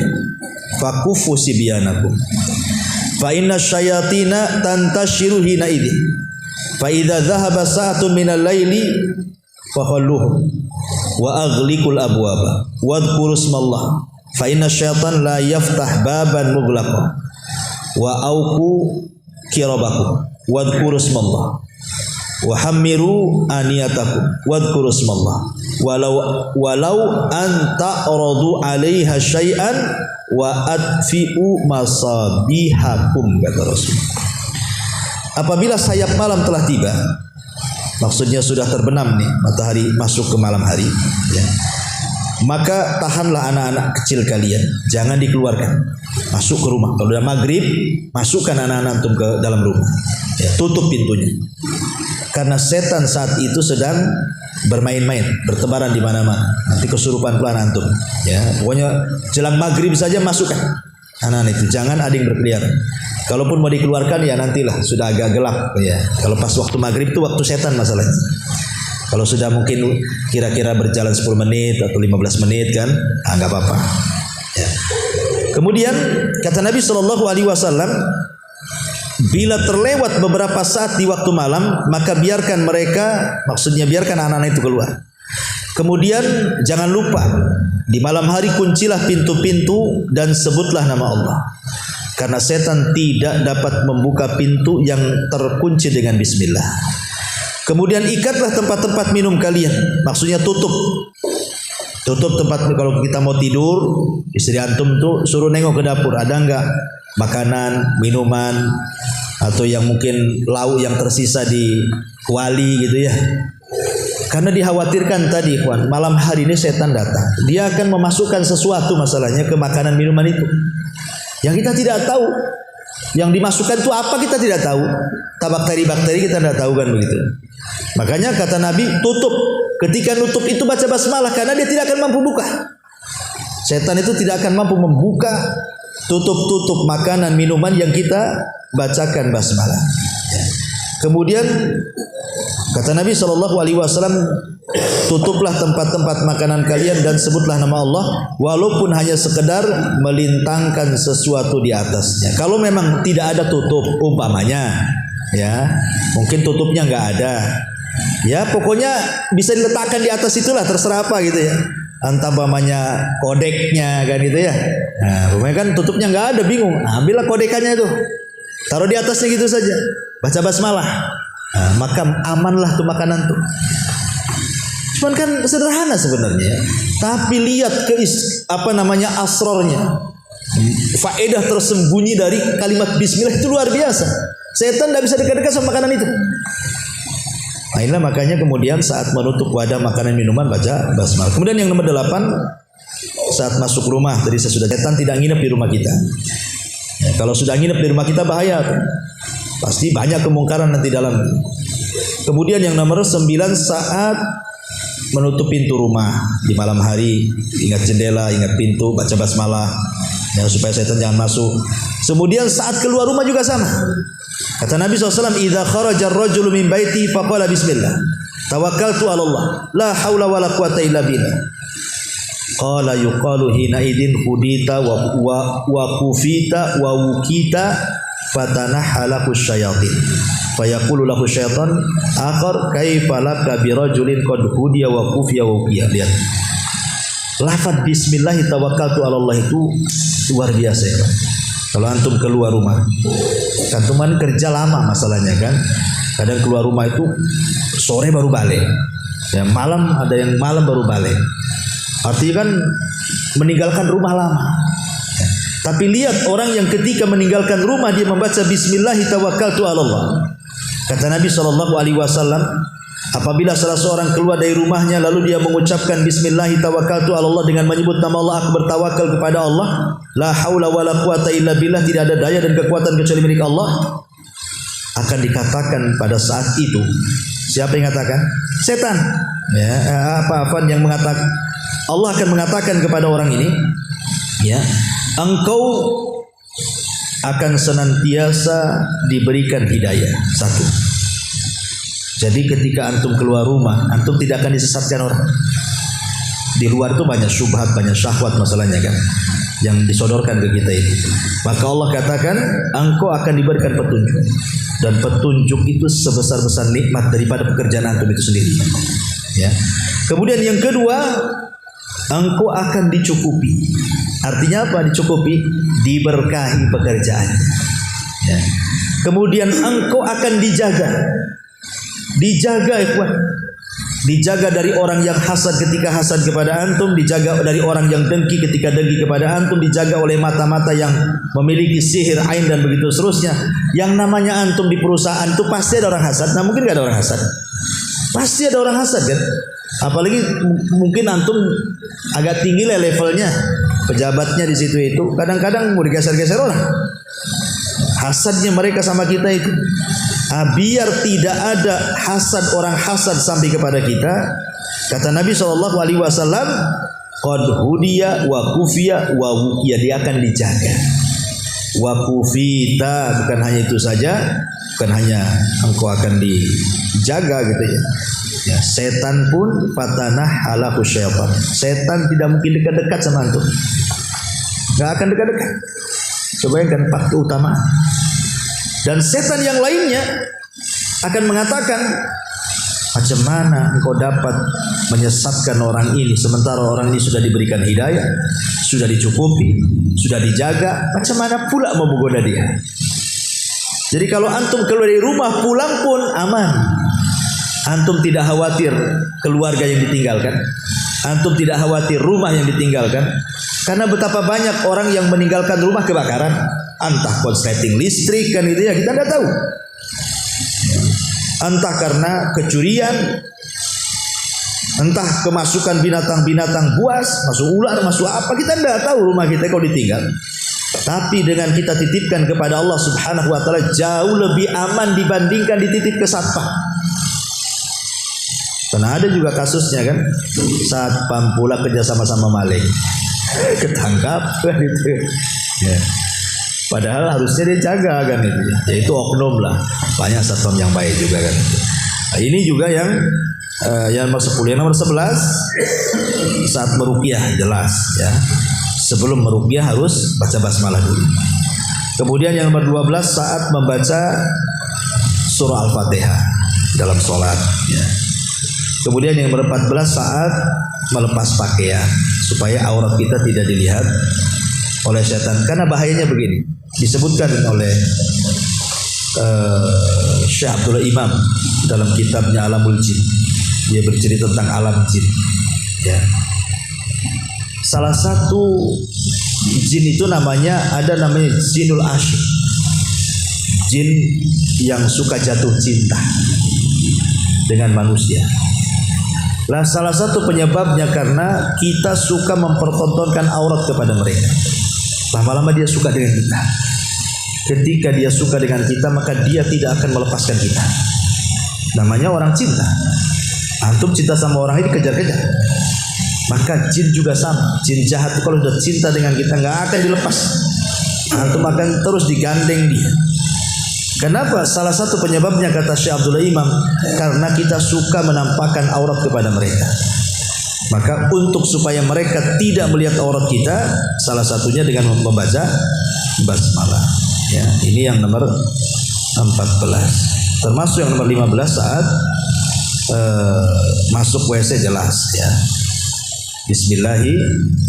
fakufu sibyanakum fa inna syayatina tantashiru hina idin fa idza dhahaba sa'atun minal laili fakhalluhum wa aghliqul abwaba wadhkuru ismallah fa inna syaitan la yaftah baban mughlaqa wa auqu kirabakum wadhkuru ismallah wa hammiru aniyatakum wadhkuru ismallah walau anta aradu 'alaiha syai'an wa adfi'u masabihakum, kata Rasul. Apabila sayap malam telah tiba, maksudnya sudah terbenam nih, matahari masuk ke malam hari, ya, maka tahanlah anak-anak kecil kalian, jangan dikeluarkan, masuk ke rumah. Kalau udah maghrib, masukkan anak-anak antum ke dalam rumah, ya, tutup pintunya, karena setan saat itu sedang bermain-main, bertebaran di mana-mana. Nanti kesurupan pelan antum, ya. Pokoknya jelang maghrib saja masukkan anak-anak itu, jangan ada yang berkeliaran. Kalaupun mau dikeluarkan ya nantilah, sudah agak gelap, ya. Kalau pas waktu maghrib itu waktu setan masalahnya. Kalau sudah mungkin kira-kira berjalan 10 menit atau 15 menit kan, nggak apa-apa. Ya. Kemudian kata Nabi SAW, bila terlewat beberapa saat di waktu malam, maka biarkan mereka, maksudnya biarkan anak-anak itu keluar. Kemudian jangan lupa di malam hari kuncilah pintu-pintu dan sebutlah nama Allah. Karena setan tidak dapat membuka pintu yang terkunci dengan bismillah. Kemudian ikatlah tempat-tempat minum kalian. Maksudnya tutup tempat. Kalau kita mau tidur, istri antum tuh suruh nengok ke dapur, ada enggak makanan, minuman, atau yang mungkin lauk yang tersisa di kuali gitu ya. Karena dikhawatirkan tadi, kawan, malam hari ini setan datang, dia akan memasukkan sesuatu masalahnya ke makanan minuman itu, yang kita tidak tahu. Yang dimasukkan itu apa kita tidak tahu. Bakteri-bakteri kita tidak tahu kan begitu. Makanya kata Nabi, tutup. Ketika nutup itu baca basmalah, karena dia tidak akan mampu buka. Setan itu tidak akan mampu membuka tutup makanan minuman yang kita bacakan basmalah. Kemudian kata Nabi SAW, tutuplah tempat-tempat makanan kalian dan sebutlah nama Allah, walaupun hanya sekedar melintangkan sesuatu di atasnya. Kalau memang tidak ada tutup, umpamanya, ya, mungkin tutupnya nggak ada, ya, pokoknya bisa diletakkan di atas itulah, terserah apa gitu ya. Entah umpamanya kodeknya kan gitu ya. Nah, umpamanya kan tutupnya nggak ada, bingung, ambillah kodekannya itu, taruh di atasnya gitu saja, baca basmalah. Nah, maka amanlah tuh makanan tuh. Cuman kan sederhana sebenarnya, tapi lihat asrornya, faedah tersembunyi dari kalimat bismillah itu luar biasa. Setan tidak bisa dekat-dekat sama makanan itu. Nah, inilah makanya kemudian saat menutup wadah makanan minuman baca basmalah. Kemudian yang nomor 8, saat masuk rumah, tadi saya sudah, setan tidak nginep di rumah kita. Ya, kalau sudah nginep di rumah kita bahaya tuh. Pasti banyak kemungkaran nanti dalam. Kemudian yang nomor 9, saat menutup pintu rumah di malam hari, ingat jendela, ingat pintu, baca basmalah, ya, supaya setan jangan masuk. Kemudian saat keluar rumah juga sama. Kata Nabi SAW, idza kharaja ar-rajulu min baiti faqala bismillah, tawakkaltu 'ala Allah, la haula wala quwata illa billah. Qala yuqalu hina idin hudita wa kufita wa wukita fatanahalahu syayatin fayaqulu lahu syaitan akhar kaifa laka bi rajulin qad hudiya wa kufiya wa uqiya. Lihat, lafaz bismillah tawakkaltu 'ala Allah itu luar biasa ya. Kalau antum keluar rumah, antum kan kerja lama masalahnya kan, kadang keluar rumah itu sore baru balik, ya, malam ada yang malam baru balik, artinya kan meninggalkan rumah lama. Tapi lihat orang yang ketika meninggalkan rumah dia membaca bismillah tawakkaltu 'ala Allah. Kata Nabi SAW, apabila salah seorang keluar dari rumahnya lalu dia mengucapkan bismillah tawakkaltu 'ala Allah dengan menyebut nama Allah, aku bertawakal kepada Allah, la haula wala quwata illa billah, tidak ada daya dan kekuatan kecuali milik Allah, akan dikatakan pada saat itu, siapa yang mengatakan? Setan. Ya, apa yang mengatakan? Allah akan mengatakan kepada orang ini, ya, engkau akan senantiasa diberikan hidayah. Satu. Jadi ketika antum keluar rumah, antum tidak akan disesatkan orang. Di luar itu banyak syubhat, banyak syahwat masalahnya kan, yang disodorkan ke kita itu. Maka Allah katakan, engkau akan diberikan petunjuk, dan petunjuk itu sebesar-besar nikmat daripada pekerjaan antum itu sendiri. Ya. Kemudian yang kedua, engkau akan dicukupi. Artinya apa dicukupi? Diberkahi pekerjaan. Ya. Kemudian engkau akan dijaga. Dijaga ikhwan. Dijaga dari orang yang hasad ketika hasad kepada antum, dijaga dari orang yang dengki ketika dengki kepada antum, dijaga oleh mata-mata yang memiliki sihir ain dan begitu seterusnya. Yang namanya antum di perusahaan itu pasti ada orang hasad. Nah, mungkin gak ada orang hasad? Pasti ada orang hasad kan? Apalagi mungkin antum agak tinggi lah levelnya, pejabatnya di situ itu. Kadang-kadang mau digeser-geser orang. Hasadnya mereka sama kita itu. Biar tidak ada hasad orang hasad sampai kepada kita, kata Nabi SAW, qad hudiya wa kufiya wa wukiya, dia akan dijaga. Wa kufita, bukan hanya itu saja, bukan hanya engkau akan dijaga gitu ya. Ya, setan pun fatanah halahu syaitan. Setan tidak mungkin dekat-dekat sama antum. Enggak akan dekat-dekat. Coba bayangkan fakta utama. Dan setan yang lainnya akan mengatakan, macam mana engkau dapat menyesatkan orang ini sementara orang ini sudah diberikan hidayah, sudah dicukupi, sudah dijaga, macam mana pula mau menggoda dia? Jadi kalau antum keluar dari rumah pulang pun aman. Antum tidak khawatir keluarga yang ditinggalkan. Antum tidak khawatir rumah yang ditinggalkan. Karena betapa banyak orang yang meninggalkan rumah kebakaran, entah konsleting listrik kan itu ya, kita tidak tahu. Entah karena kecurian, entah kemasukan binatang-binatang buas, masuk ular, masuk apa, kita tidak tahu rumah kita kalau ditinggal. Tapi dengan kita titipkan kepada Allah Subhanahu wa taala jauh lebih aman dibandingkan dititip ke satpam. Karena ada juga kasusnya kan, satpam pula kerja sama-sama maling, ketangkap kan itu. Ya. Padahal harusnya dia jaga kan itu. Ya itu oknum lah. Banyak satpam yang baik juga kan. Nah, ini juga yang nomor 10. Yang nomor 11 saat meruqyah jelas ya. Sebelum meruqyah harus baca basmalah dulu. Kemudian yang nomor 12 saat membaca surah Al-Fatihah dalam sholat ya. Kemudian yang nomor 14 saat melepas pakaian supaya aurat kita tidak dilihat oleh setan. Karena bahayanya begini, disebutkan oleh Syekh Abdullah Imam dalam kitabnya Alamul Jin. Dia bercerita tentang alam jin ya. Salah satu jin itu namanya jinul asyik, jin yang suka jatuh cinta dengan manusia. Lah salah satu penyebabnya karena kita suka mempertontonkan aurat kepada mereka. Lama-lama dia suka dengan kita. Ketika dia suka dengan kita, maka dia tidak akan melepaskan kita. Namanya orang cinta. Antum cinta sama orang ini kejar-kejar. Maka jin juga sama. Jin jahat kalau sudah cinta dengan kita nggak akan dilepas. Antum akan terus digandeng dia. Kenapa? Salah satu penyebabnya kata Syekh Abdullah Imam, karena kita suka menampakkan aurat kepada mereka. Maka untuk supaya mereka tidak melihat aurat kita, salah satunya dengan membaca basmalah. Ya, ini yang nomor 14. Termasuk yang nomor 15 saat masuk WC jelas ya. Bismillahirrahmanirrahim.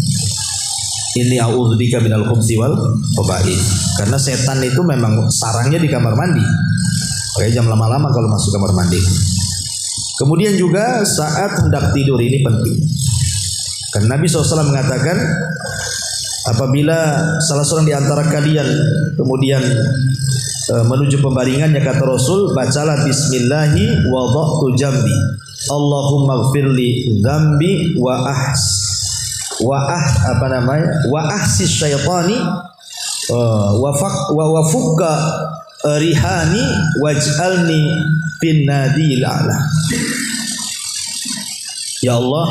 Ini a'udzubika minal khubuthi wal khaba'ith. Karena setan itu memang sarangnya di kamar mandi. Oke, jangan lama-lama kalau masuk kamar mandi. Kemudian juga saat hendak tidur ini penting. Karena Nabi SAW mengatakan, apabila salah seorang di antara kalian kemudian menuju pembaringannya, kata Rasul, bacalah bismillahi wa dha'tu jambi. Allahumma gfirli dzambi wa ahsis syaitani wa fukka rihani waj'alni fin nadil a'la. Ya Allah,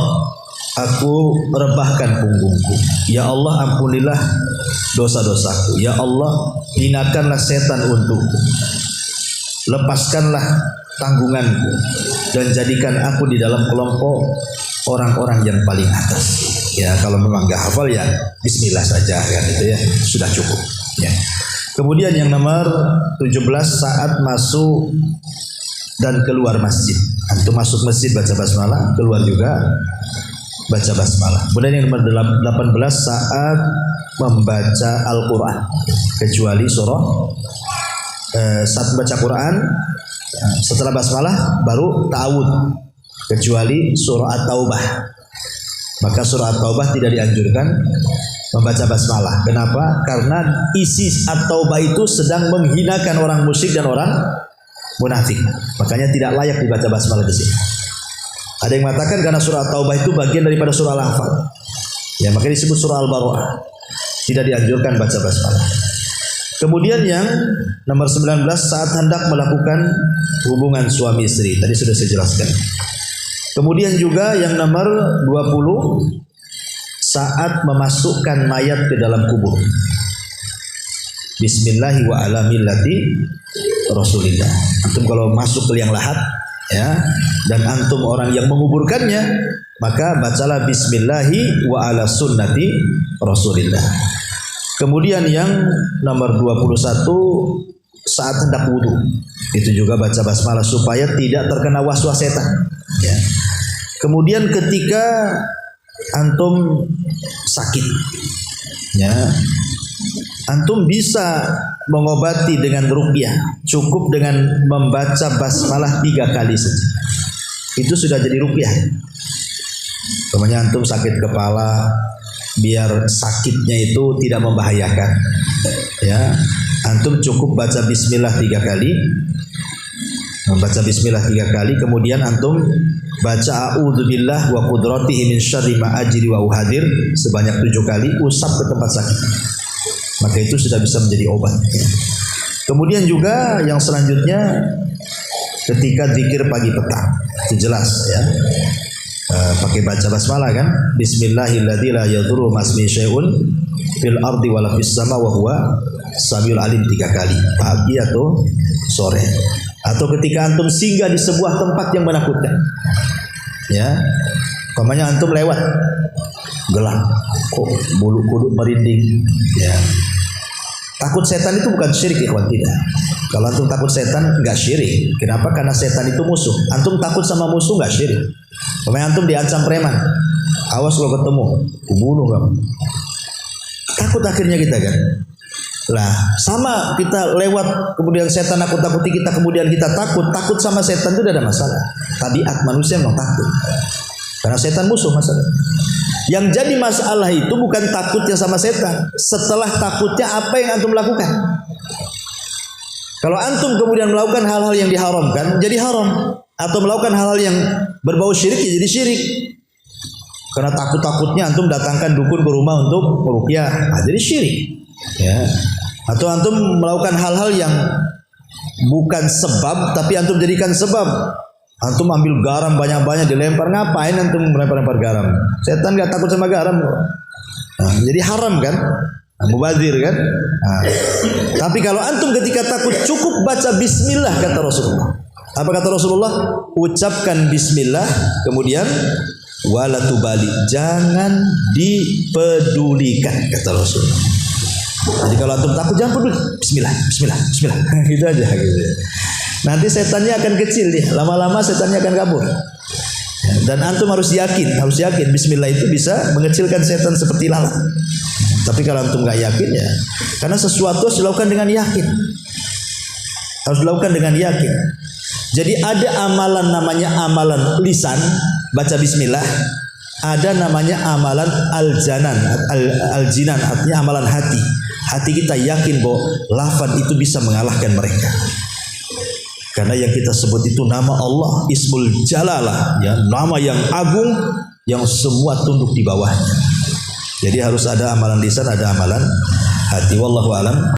aku rebahkan punggungku. Ya Allah, ampunilah dosa-dosaku. Ya Allah, hinakanlah setan untukku. Lepaskanlah tanggunganku dan jadikan aku di dalam kelompok orang-orang yang paling atas. Ya, kalau memang nggak hafal ya bismillah saja kan itu ya, sudah cukup ya. Kemudian yang nomor 17 saat masuk dan keluar masjid. Antum masuk masjid baca basmalah, keluar juga baca basmalah. Kemudian yang nomor 18 saat membaca Al-Qur'an, kecuali surah saat membaca Quran Setelah basmalah baru ta'awud, kecuali surah At-Taubah. Maka surah At-Taubah tidak dianjurkan membaca basmalah. Kenapa? Karena isi At-Taubah itu sedang menghinakan orang musyrik dan orang munafik. Makanya tidak layak dibaca basmalah di sini. Ada yang mengatakan karena surah At-Taubah itu bagian daripada surah Al-Anfal. Ya, makanya disebut surah Al-Baroah. Tidak dianjurkan baca basmalah. Kemudian yang nomor 19, saat hendak melakukan hubungan suami istri. Tadi sudah saya jelaskan. Kemudian juga yang nomor 20, saat memasukkan mayat ke dalam kubur. Bismillahi wa ala millati Rasulillah. Antum kalau masuk ke liang lahat, ya, dan antum orang yang menguburkannya, maka bacalah Bismillahi wa ala sunnati Rasulillah. Kemudian yang nomor 21, saat hendak wudu, itu juga baca basmalah supaya tidak terkena waswas setan. Ya. Kemudian ketika antum sakit, ya, antum bisa mengobati dengan ruqyah. Cukup dengan membaca basmalah 3 kali saja. Itu sudah jadi ruqyah. Namanya antum sakit kepala, biar sakitnya itu tidak membahayakan, ya, antum cukup baca bismillah 3 kali, membaca bismillah 3 kali, kemudian antum baca a'udzubillah wa qudratihi min syarri ma ajri wa uhadir sebanyak 7 kali, usap ke tempat sakit, maka itu sudah bisa menjadi obat. Kemudian juga yang selanjutnya ketika zikir pagi petang, itu jelas, ya, pakai baca basmalah kan, bismillahilladzi la yadurru masmi syai'un fil ardi wala fis sama wa huwa samiul alim 3 kali, pagi atau sore, atau ketika antum singgah di sebuah tempat yang menakutkan, ya, umpamanya antum lewat gelap, kok bulu kuduk merinding, ya, takut setan itu bukan syirik, ikhwan, tidak. Kalau antum takut setan enggak syirik. Kenapa? Karena setan itu musuh. Antum takut sama musuh enggak syirik. Pemain antum diancam preman, awas kalau ketemu, bunuh kamu. Takut akhirnya kita kan. Lah, sama kita lewat kemudian setan nakut-nakuti kita, kemudian kita takut sama setan itu tidak ada masalah. Tabiat manusia memang takut. Karena setan musuh masalah. Yang jadi masalah itu bukan takutnya sama setan. Setelah takutnya apa yang antum lakukan? Kalau antum kemudian melakukan hal-hal yang diharamkan, jadi haram. Atau melakukan hal-hal yang berbau syirik, ya jadi syirik. Karena takut-takutnya antum datangkan dukun ke rumah untuk meruqyah, nah, jadi syirik. Ya. Atau antum melakukan hal-hal yang bukan sebab, tapi antum jadikan sebab. Antum ambil garam banyak-banyak dilempar, ngapain antum melempar-lempar garam? Setan gak takut sama garam. Nah, jadi haram kan? Nah, mubazir kan? Nah, tapi kalau antum ketika takut cukup baca bismillah kata Rasulullah. Apa kata Rasulullah? Ucapkan bismillah, kemudian wala tubali, jangan dipedulikan kata Rasulullah. Jadi kalau antum takut jangan peduli, bismillah, bismillah, bismillah. Gitu aja gitu. Nanti setannya akan kecil dia, lama-lama setannya akan kabur. Dan antum harus yakin bismillah itu bisa mengecilkan setan seperti lalat. Tapi kalau antum nggak yakin, ya, karena sesuatu harus dilakukan dengan yakin. Harus dilakukan dengan yakin. Jadi ada amalan namanya amalan lisan, baca bismillah. Ada namanya amalan al-janan, al-jinan, artinya amalan hati. Hati kita yakin bahwa lafaz itu bisa mengalahkan mereka. Karena yang kita sebut itu nama Allah, Ismul Jalalah, ya, nama yang agung yang semua tunduk di bawahnya. Jadi harus ada amalan lisan, ada amalan hati. Wallahu a'lam.